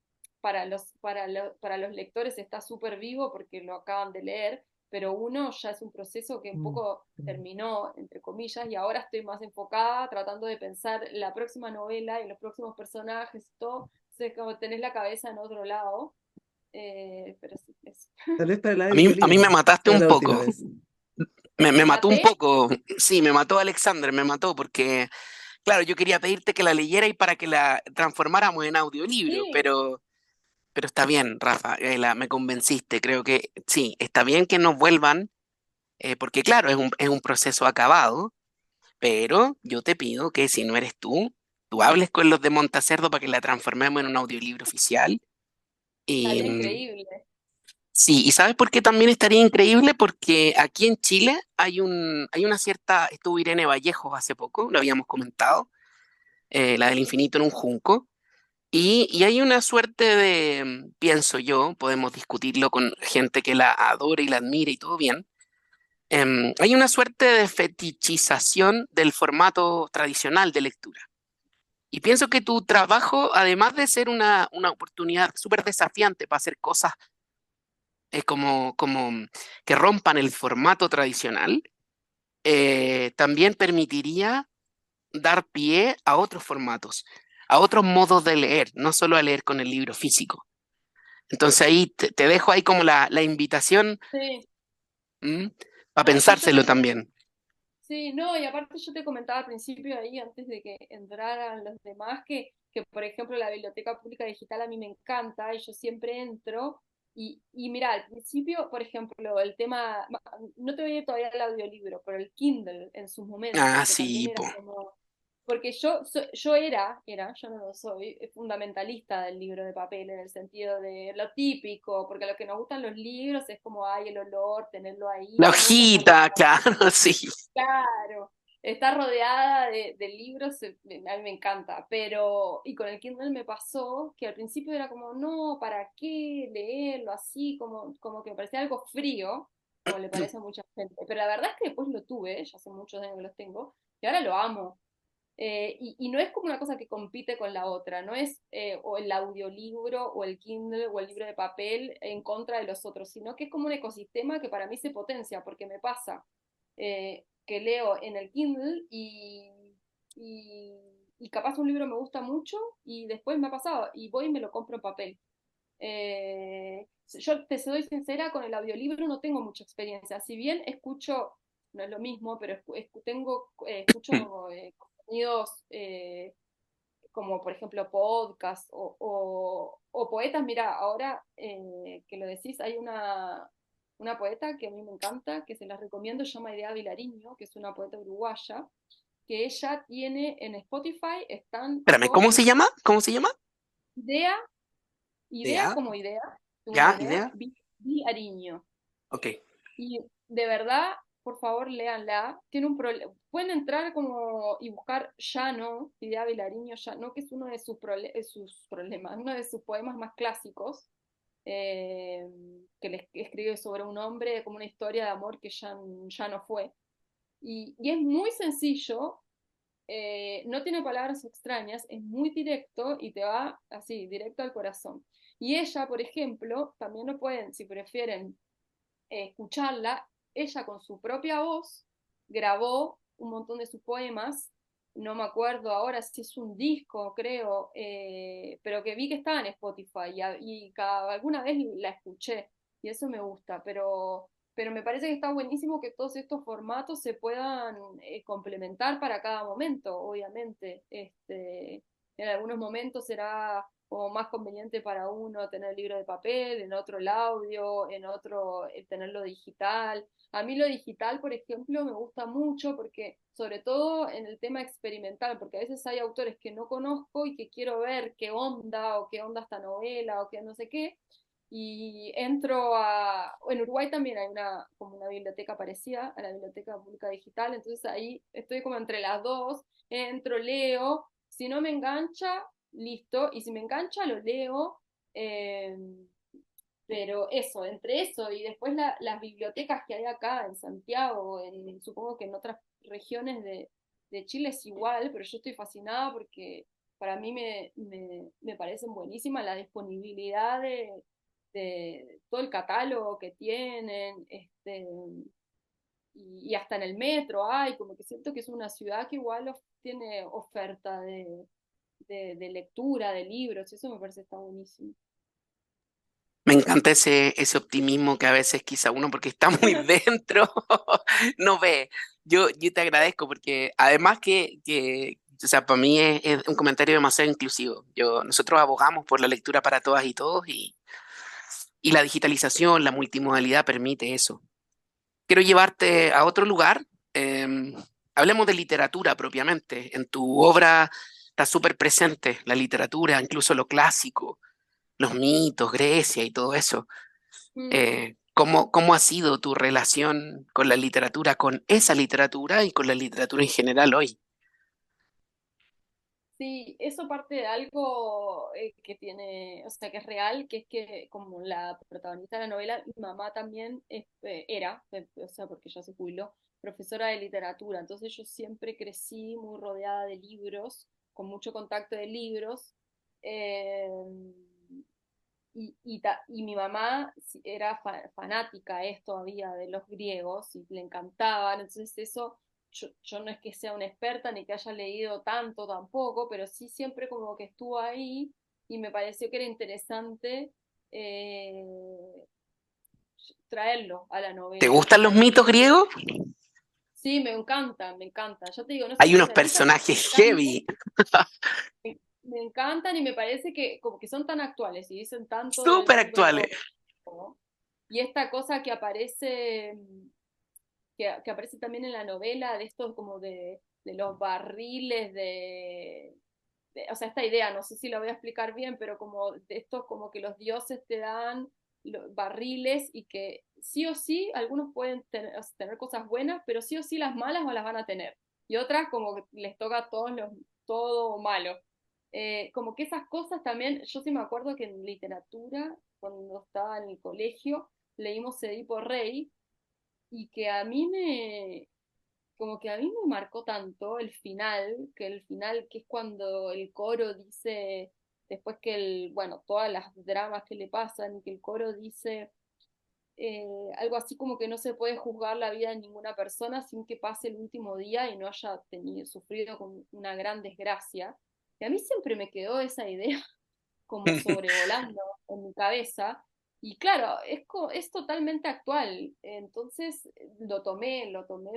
para los lectores está súper vivo porque lo acaban de leer, pero uno ya es un proceso que un Mm. poco terminó, entre comillas, y ahora estoy más enfocada tratando de pensar la próxima novela y los próximos personajes y todo. Entonces, como tenés la cabeza en otro lado, pero sí, eso. Tal vez para el A mí me audiolibro, mataste era un la última poco. vez. Me ¿Te mató un maté? poco. Sí, me mató Alexander, me mató porque, claro, yo quería pedirte que la leyera y para que la transformáramos en audiolibro, Sí, pero está bien, Rafa, me convenciste. Creo que sí, está bien que nos vuelvan, porque claro, es un proceso acabado, pero yo te pido que si no eres tú hables con los de Montacerdo para que la transformemos en un audiolibro oficial. Y estaría increíble. sí, ¿y sabes por qué también estaría increíble? Porque aquí en Chile hay una cierta, estuvo Irene Vallejos hace poco, lo habíamos comentado, la del infinito en un junco. Y hay una suerte de, pienso yo, podemos discutirlo con gente que la adora y la admira y todo bien, hay una suerte de fetichización del formato tradicional de lectura. Y pienso que tu trabajo, además de ser una oportunidad súper desafiante para hacer cosas como que rompan el formato tradicional, también permitiría dar pie a otros formatos, a otros modos de leer, no solo a leer con el libro físico. Entonces ahí te dejo ahí como la invitación Sí. para No, sí, pensárselo también. sí, no, y aparte yo te comentaba al principio ahí, antes de que entraran los demás, que por ejemplo la Biblioteca Pública Digital a mí me encanta y yo siempre entro y mira, al principio, por ejemplo, el tema, no te voy a ir todavía al audiolibro, pero el Kindle en sus momentos, Ah, que también sí, era po. como, porque yo era, yo no lo soy, fundamentalista del libro de papel en el sentido de lo típico, porque lo que nos gustan los libros es como, ay, el olor, tenerlo ahí, La a mí me gusta estar hojita, claro, sí. claro, está rodeada de libros, a mí me encanta, pero, y con el Kindle me pasó que al principio era como, no, ¿para qué leerlo así? Como que me parecía algo frío, como le parece a mucha gente, pero la verdad es que después lo tuve, ya hace muchos años que los tengo, y ahora lo amo. Y no es como una cosa que compite con la otra, no es o el audiolibro o el Kindle o el libro de papel en contra de los otros, sino que es como un ecosistema que para mí se potencia, porque me pasa que leo en el Kindle y, y capaz un libro me gusta mucho y después me ha pasado y voy y me lo compro en papel. Yo te soy sincera, con el audiolibro no tengo mucha experiencia, si bien escucho, no es lo mismo, pero escucho contenidos como por ejemplo podcast o poetas. Mira, ahora que lo decís, hay una poeta que a mí me encanta, que se las recomiendo, se llama Idea Vilariño, que es una poeta uruguaya, que ella tiene en Spotify, están Espérame, todos ¿cómo sus se llama? ¿Cómo se llama? ideas, idea Ya, como idea, una ya, idea, idea. Vilariño. Ok. Y de verdad, por favor, léanla. Tiene un problema. Pueden entrar como y buscar Llano, Idea Vilariño Llano, que es uno de sus problemas, uno de sus poemas más clásicos, eh, que le escribe sobre un hombre, como una historia de amor que ya no fue. Y es muy sencillo, no tiene palabras extrañas, es muy directo y te va así, directo al corazón. Y ella, por ejemplo, también lo pueden, si prefieren escucharla, ella con su propia voz grabó un montón de sus poemas, no me acuerdo ahora si es un disco, creo, pero que vi que estaba en Spotify alguna vez la escuché y eso me gusta, pero me parece que está buenísimo que todos estos formatos se puedan complementar para cada momento, obviamente. En algunos momentos será como más conveniente para uno tener el libro de papel, en otro el audio, en otro tenerlo digital. A mí lo digital, por ejemplo, me gusta mucho porque, sobre todo en el tema experimental, porque a veces hay autores que no conozco y que quiero ver qué onda o qué onda esta novela o qué no sé qué. Y entro en Uruguay también hay como una biblioteca parecida a la Biblioteca Pública Digital, entonces ahí estoy como entre las dos, entro, leo, si no me engancha, listo, y si me engancha lo leo, eh, pero eso, entre eso y después las bibliotecas que hay acá en Santiago, supongo que en otras regiones de Chile es igual, pero yo estoy fascinada porque para mí me parecen buenísimas la disponibilidad de todo el catálogo que tienen, y hasta en el metro hay, como que siento que es una ciudad que igual tiene oferta de lectura, de libros, y eso me parece está buenísimo. Me encanta ese optimismo que a veces quizá uno, porque está muy dentro, no ve. Yo te agradezco porque además o sea, para mí es un comentario demasiado inclusivo. Nosotros abogamos por la lectura para todas y todos y la digitalización, la multimodalidad permite eso. Quiero llevarte a otro lugar. Hablemos de literatura propiamente. En tu obra está súper presente la literatura, incluso lo clásico, los mitos, Grecia y todo eso. Mm. ¿Cómo ha sido tu relación con la literatura, con esa literatura y con la literatura en general hoy? Sí, eso parte de algo que tiene, o sea, que es real, que es que como la protagonista de la novela, mi mamá también o sea, porque ya se jubiló, profesora de literatura, entonces yo siempre crecí muy rodeada de libros, con mucho contacto de libros, eh, y mi mamá era fanática todavía de los griegos y le encantaban, entonces eso, yo no es que sea una experta ni que haya leído tanto tampoco, pero sí siempre como que estuvo ahí y me pareció que era interesante eh, traerlo a la ¿Te novela. gustan los mitos griegos? Sí, me encanta, me encanta. Ya te digo, no sé, Hay o unos sea, nunca personajes tanto, heavy, me encantan y me parece que como que son tan actuales y dicen tanto del súper mundo actuales. erótico, ¿no? Y esta cosa que aparece, que aparece también en la novela, de estos como de los barriles o sea, esta idea, no sé si la voy a explicar bien, pero como de estos como que los dioses te dan barriles y que sí o sí algunos pueden tener cosas buenas, pero sí o sí las malas no las van a tener. Y otras como que les toca a todos todo malo. Como que esas cosas también, yo sí me acuerdo que en literatura, cuando estaba en el colegio, leímos Edipo Rey y que a mí como que a mí me marcó tanto el final que es cuando el coro dice, después que bueno, todas las dramas que le pasan, y que el coro dice algo así como que no se puede juzgar la vida de ninguna persona sin que pase el último día y no haya sufrido con una gran desgracia. Y a mí siempre me quedó esa idea como sobrevolando en mi cabeza. Y claro, es totalmente actual. Entonces lo tomé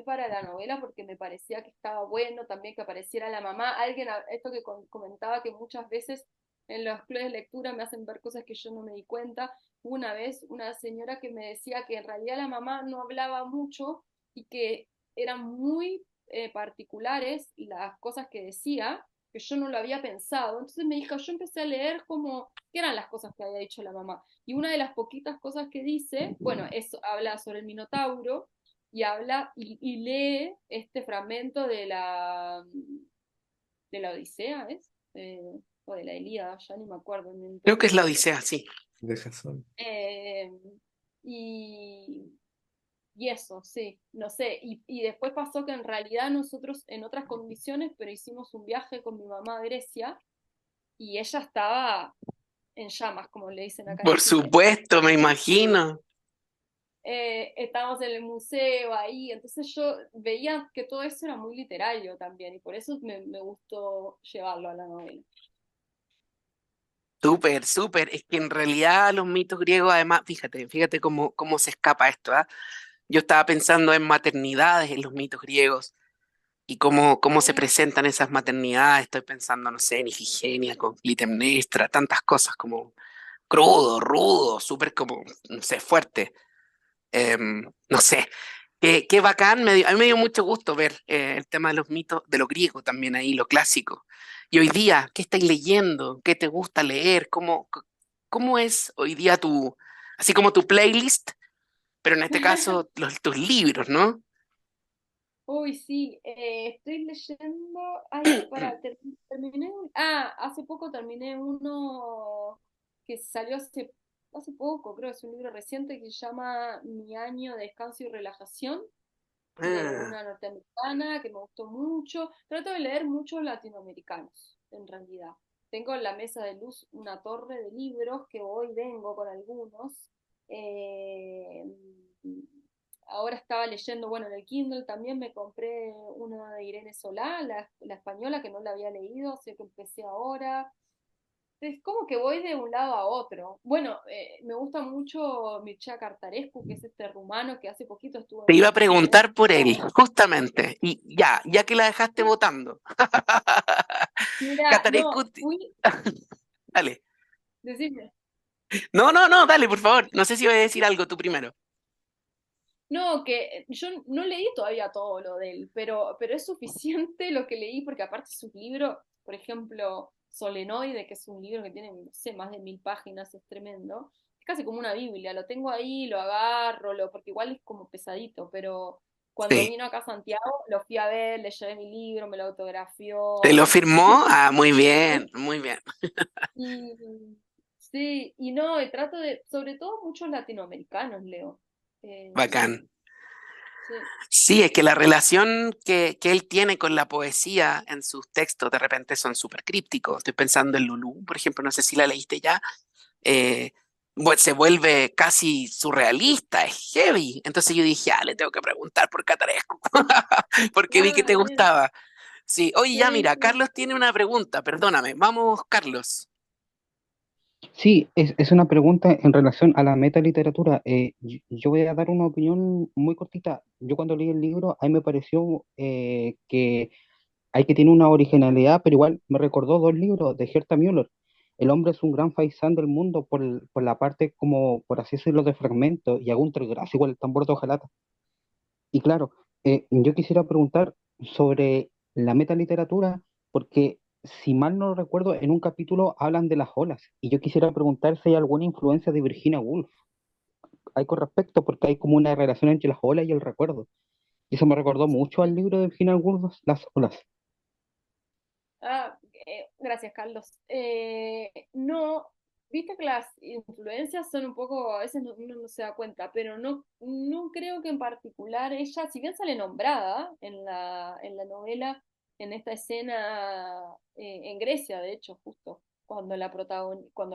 para la novela porque me parecía que estaba bueno también que apareciera la mamá. Alguien, esto que comentaba que muchas veces en los clubes de lectura me hacen ver cosas que yo no me di cuenta. Una vez una señora que me decía que en realidad la mamá no hablaba mucho y que eran muy particulares las cosas que decía, que yo no lo había pensado. Entonces me dijo, yo empecé a leer como qué eran las cosas que había dicho la mamá. Y una de las poquitas cosas que dice, bueno, habla sobre el Minotauro y habla y lee este fragmento de la Odisea, ¿es? O de la Ilíada, ya ni me acuerdo. Creo que es la Odisea, sí. De Jasón. Eh, y, y eso, sí, no sé. Y después pasó que en realidad nosotros en otras condiciones, pero hicimos un viaje con mi mamá a Grecia y ella estaba en llamas, como le dicen acá en Por Chile. supuesto, me imagino. Estábamos en el museo ahí, entonces yo veía que todo eso era muy literario también y por eso me gustó llevarlo a la novela. Súper, súper. Es que en realidad los mitos griegos, además, fíjate cómo se escapa esto, ¿ah? Yo estaba pensando en maternidades en los mitos griegos y cómo se presentan esas maternidades. Estoy pensando, no sé, en Ifigenia, con Clitemnestra, tantas cosas como crudo, rudo, súper como, no sé, fuerte. No sé, qué bacán. A mí me dio mucho gusto ver el tema de los mitos, de lo griego también ahí, lo clásico. Y hoy día, ¿qué estáis leyendo? ¿Qué te gusta leer? ¿Cómo es hoy día así como tu playlist, pero en este caso tus libros, ¿no? Uy, sí, estoy leyendo, ay, terminé, hace poco terminé uno que salió hace poco, creo que es un libro reciente que se llama Mi año de descanso y relajación, de Ah, una norteamericana que me gustó mucho. Trato de leer muchos latinoamericanos, en realidad. Tengo en la mesa de luz una torre de libros que hoy vengo con algunos. Eh, Ahora estaba leyendo, bueno, en el Kindle también me compré uno de Irene Solá, la española, que no la había leído, así que empecé ahora. Es como que voy de un lado a otro. Bueno, me gusta mucho Mircea Cartarescu, que es este rumano que hace poquito estuvo te iba a en Venecia. preguntar por él, justamente. Y ya que la dejaste votando. Mira, Catarescu, no, dale. decime. No, dale, por favor. No sé si voy a decir algo tú primero. No, que yo no leí todavía todo lo de él, pero es suficiente lo que leí, porque aparte sus libros, por ejemplo, Solenoide, que es un libro que tiene, no sé, más de 1000 páginas, es tremendo. Es casi como una Biblia, lo tengo ahí, lo agarro, porque igual es como pesadito, pero cuando Sí. vino acá a Santiago, lo fui a ver, le llevé mi libro, me lo ¿Te lo autografió. firmó? Ah, muy bien, muy bien. Y sí, y no, y trato de, sobre todo muchos latinoamericanos, leo. Eh, Bacán. sí. Sí, es que la relación que él tiene con la poesía en sus textos de repente son súper crípticos. Estoy pensando en Lulú, por ejemplo, no sé si la leíste ya. se vuelve casi surrealista, es heavy. Entonces yo dije, le tengo que preguntar por Cataresco, porque vi que te Ah, bien. gustaba. Sí, oye, ya Sí, mira, sí. Carlos tiene una pregunta, perdóname. Vamos, Carlos. Sí, es una pregunta en relación a la metaliteratura. Yo voy a dar una opinión muy cortita. Yo cuando leí el libro, a mí me pareció que hay que tiene una originalidad, pero igual me recordó dos libros de Herta Müller. El hombre es un gran faisán del mundo por la parte, como por así decirlo, de fragmentos, y Agunter Grass, igual el tambor de hojalata. Y claro, yo quisiera preguntar sobre la metaliteratura, porque si mal no recuerdo, en un capítulo hablan de las olas, y yo quisiera preguntar si hay alguna influencia de Virginia Woolf. Hay con respecto, porque hay como una relación entre las olas y el recuerdo. Y eso me recordó mucho al Sí. libro de Virginia Woolf, Las olas. Ah, gracias, Carlos. No, viste que las influencias son un poco, a veces uno no se da cuenta, pero no creo que en particular ella, si bien sale nombrada en la novela, en esta escena en Grecia, de hecho, justo, cuando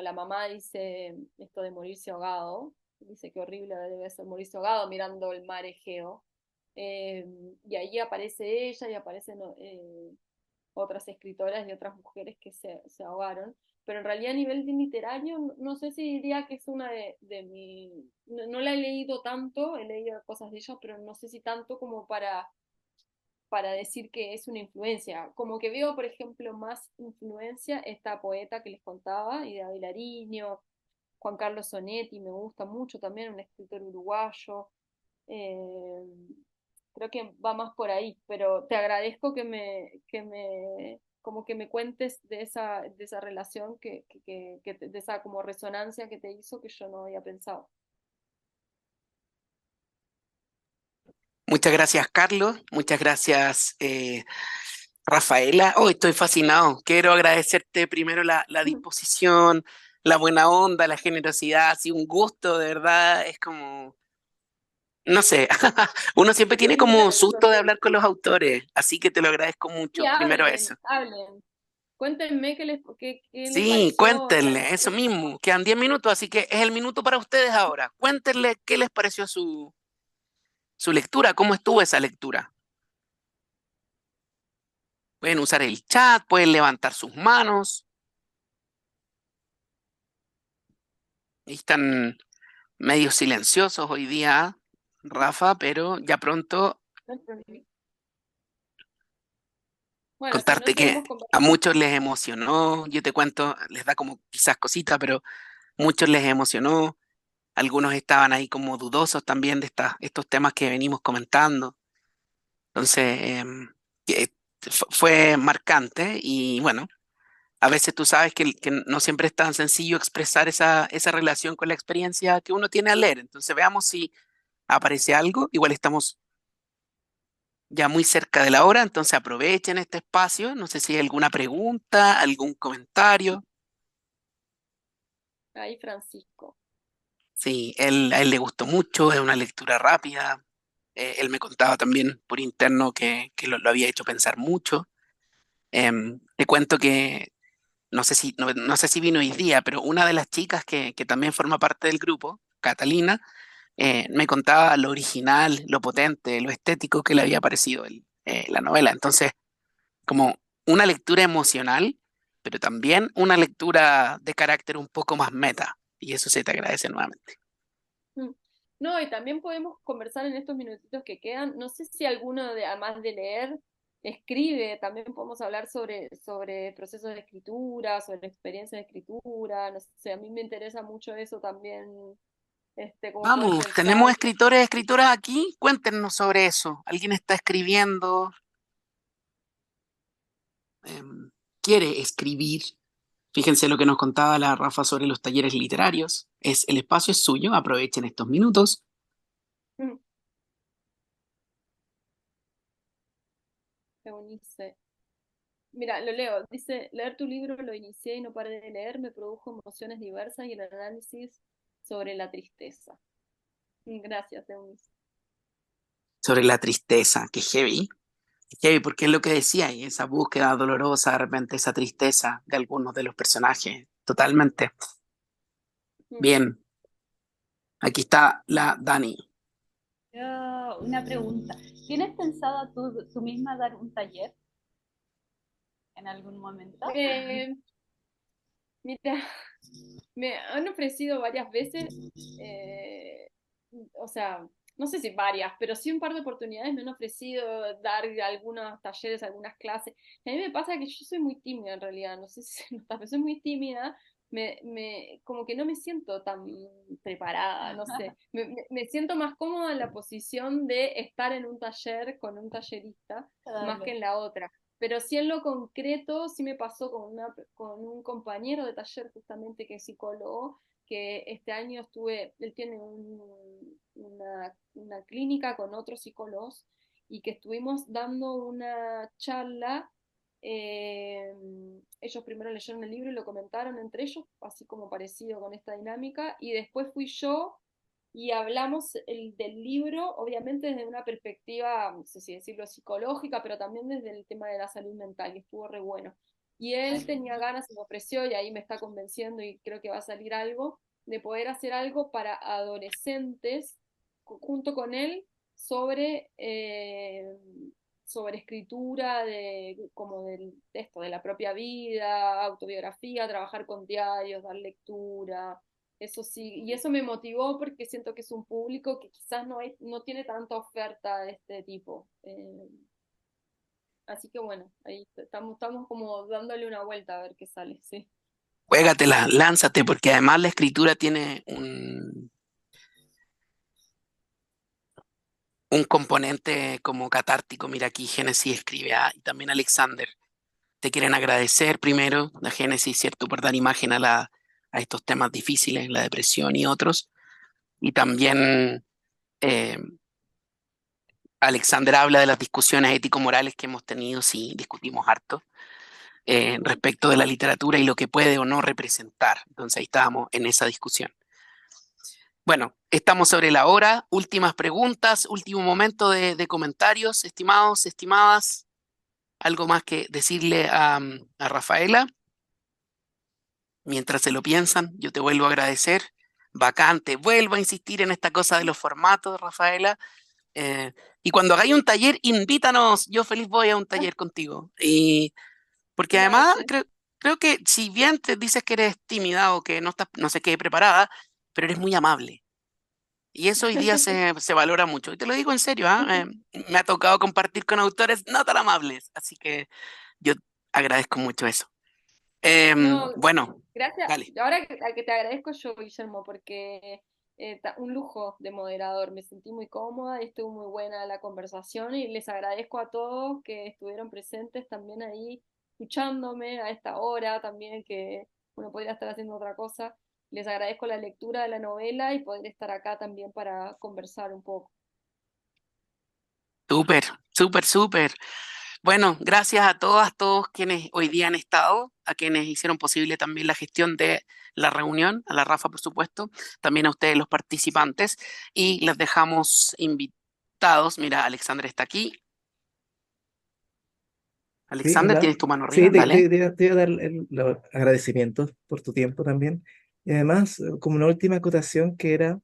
la mamá dice esto de morirse ahogado, dice que horrible debe ser morirse ahogado mirando el mar Egeo. Eh, y ahí aparece ella y aparecen otras escritoras y otras mujeres que se ahogaron, pero en realidad a nivel de literario no sé si diría que es una de mi... No la he leído tanto, he leído cosas de ella, pero no sé si tanto como para decir que es una influencia. Como que veo, por ejemplo, más influencia esta poeta que les contaba, Ida Vilariño, Juan Carlos Sonetti, me gusta mucho también, un escritor uruguayo. Eh, Creo que va más por ahí, pero te agradezco como que me cuentes de esa relación, de esa como resonancia que te hizo que yo no había pensado. Muchas gracias, Carlos. Muchas gracias, Rafaela. Oh, estoy fascinado. Quiero agradecerte primero la disposición, la buena onda, la generosidad. Ha sido un gusto, de verdad. Es como, no sé, uno siempre tiene Muy como divertido, susto de sí. hablar con los autores, así que te lo agradezco Sí, mucho. Primero eso. hablen, hablen. Cuéntenme qué les Sí, pareció la cuéntenle, eso lectura. mismo. Quedan 10 minutos, así que es el minuto para ustedes ahora. Cuéntenle qué les pareció su lectura, cómo estuvo esa lectura. Pueden usar el chat, pueden levantar sus manos. Están medio silenciosos hoy día, Rafa, pero ya pronto No hay problema. Bueno, si no contarte que seguimos a conversando. muchos les emocionó. Yo te cuento, les da como quizás cosita, pero muchos les emocionó. Algunos estaban ahí como dudosos también de estos temas que venimos comentando. Entonces, que fue marcante y bueno, a veces tú sabes que no siempre es tan sencillo expresar esa relación con la experiencia que uno tiene al leer. Entonces, veamos si aparece algo. Igual estamos ya muy cerca de la hora, entonces aprovechen este espacio. No sé si hay alguna pregunta, algún comentario. Ahí, Francisco. Sí, a él le gustó mucho, es una lectura rápida. Él me contaba también por interno que lo había hecho pensar mucho. Te cuento que no sé si vino hoy día, pero una de las chicas que también forma parte del grupo, Catalina, me contaba lo original, lo potente, lo estético que le había parecido la novela. Entonces, como una lectura emocional, pero también una lectura de carácter un poco más meta. Y eso se te agradece nuevamente. Mm. No, y también podemos conversar en estos minutitos que quedan. No sé si alguno, además de leer, escribe. También podemos hablar sobre procesos de escritura, sobre experiencias de escritura. No sé, a mí me interesa mucho eso también, cómo pueden Vamos, pensar. tenemos escritores y escritoras aquí. Cuéntenos sobre eso. ¿Alguien está escribiendo? ¿Quiere escribir? Fíjense lo que nos contaba la Rafa sobre los talleres literarios. El espacio es suyo, aprovechen estos minutos. Mm, Eunice. Mira, lo leo. Dice, leer tu libro lo inicié y no paré de leer, me produjo emociones diversas y el análisis sobre la tristeza. Gracias, Eunice. Sobre la tristeza, que heavy. Heavy, porque es lo que decía, y esa búsqueda dolorosa, de repente esa tristeza de algunos de los personajes. Totalmente. Mm. Bien. Aquí está la Dani. Una pregunta. ¿Tienes pensado tú misma dar un taller en algún momento? Mira, me han ofrecido varias veces, o sea, no sé si varias, pero sí un par de oportunidades me han ofrecido dar algunos talleres, algunas clases. Y a mí me pasa que yo soy muy tímida en realidad, no sé si se nota, pero soy muy tímida, como que no me siento tan preparada, no sé. Me siento más cómoda en la posición de estar en un taller con un tallerista, más que en la otra. Pero sí en lo concreto, sí me pasó con un compañero de taller justamente que es psicólogo, que este año él tiene una clínica con otros psicólogos y que estuvimos dando una charla. Ellos primero leyeron el libro y lo comentaron entre ellos, así como parecido con esta dinámica, y después fui yo y hablamos del libro, obviamente desde una perspectiva, no sé si decirlo, psicológica, pero también desde el tema de la salud mental, y estuvo re bueno. Y él tenía ganas, se me ofreció, y ahí me está convenciendo, y creo que va a salir algo, de poder hacer algo para adolescentes, junto con él, sobre escritura, de esto, de la propia vida, autobiografía, trabajar con diarios, dar lectura. Eso sí, y eso me motivó porque siento que es un público que quizás no tiene tanta oferta de este tipo. Así que bueno, ahí estamos como dándole una vuelta a ver qué sale, sí. Juégatela, lánzate, porque además la escritura tiene un componente como catártico. Mira, aquí Génesis escribe, y también Alexander. Te quieren agradecer primero, la Génesis, ¿cierto?, por dar imagen a estos temas difíciles, la depresión y otros. Y también eh, Alexander habla de las discusiones ético-morales que hemos tenido, sí, discutimos harto, respecto de la literatura y lo que puede o no representar. Entonces ahí estábamos en esa discusión. Bueno, estamos sobre la hora. Últimas preguntas, último momento de comentarios, estimados, estimadas. ¿Algo más que decirle a Rafaela? Mientras se lo piensan, yo te vuelvo a agradecer. Bacán, te vuelvo a insistir en esta cosa de los formatos, Rafaela. Y cuando hagáis un taller, invítanos. Yo feliz voy a un taller contigo. Y porque además Gracias. creo que si bien te dices que eres tímida o que no estás, no sé qué, preparada, pero eres muy amable. Y eso hoy día se valora mucho. Y te lo digo en serio, me ha tocado compartir con autores no tan amables. Así que yo agradezco mucho eso. No, Bueno, gracias. dale. Ahora que te agradezco yo, Guillermo, porque un lujo de moderador. Me sentí muy cómoda y estuvo muy buena la conversación y les agradezco a todos que estuvieron presentes también ahí, escuchándome a esta hora también, que uno podría estar haciendo otra cosa. Les agradezco la lectura de la novela y poder estar acá también para conversar un poco. Súper, súper, súper. Bueno, gracias a todas, todos quienes hoy día han estado, a quienes hicieron posible también la gestión de la reunión, a la Rafa, por supuesto, también a ustedes los participantes, y les dejamos invitados. Mira, Alexander está aquí. Sí, Alexander, hola. tienes tu mano Sí, arriba, dale. te iba a dar los agradecimientos por tu tiempo también. Y además, como una última acotación que era,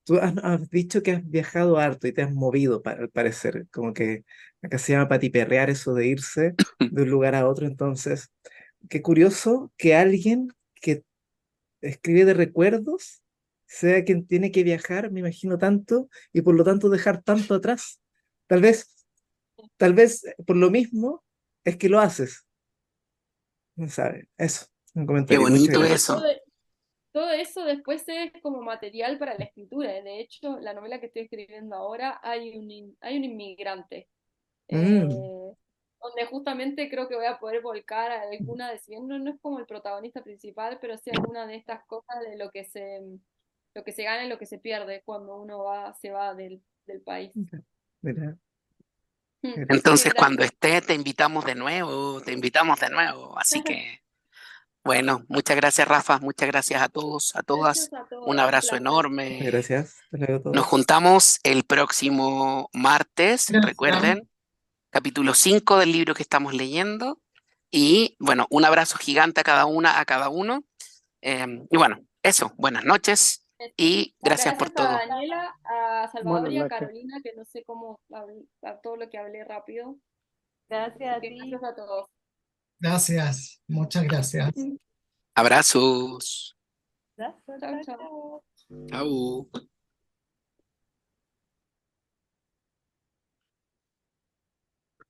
tú has dicho que has viajado harto y te has movido, al parecer, como que acá se llama patiperrear eso de irse de un lugar a otro. Entonces, qué curioso que alguien que escribe de recuerdos sea quien tiene que viajar, me imagino tanto, y por lo tanto dejar tanto atrás. Tal vez, tal vez por lo mismo es que lo haces. No sabe. Eso, un Qué comentario. Muchas bonito gracias. eso. Todo eso después es como material para la escritura. De hecho, la novela que estoy escribiendo ahora hay un inmigrante, Mm, eh, donde justamente creo que voy a poder volcar a alguna de, si bien no es como el protagonista principal, pero sí alguna de estas cosas de lo que se gana y lo que se pierde cuando uno se va del país. mira, Así que Entonces, cuando gracias. esté, te invitamos de nuevo, te invitamos de nuevo. Así que, bueno, muchas gracias, Rafa, muchas gracias a todos, a todas. Gracias a Un todos, un abrazo placer. enorme. gracias. Hasta luego a Nos todos. juntamos el próximo martes, recuerden, capítulo 5 del libro que estamos leyendo. Y bueno, un abrazo gigante a cada una, a cada uno. Y bueno, eso, buenas noches Y gracias por Gracias a todo. Daniela, a Salvador Buenas y a noches. Carolina, que no sé cómo, a todo lo que hablé rápido. Gracias a Así que ti. gracias a todos. Gracias, muchas gracias. Abrazos. Gracias, Chao, chao, chao. chao. Chau.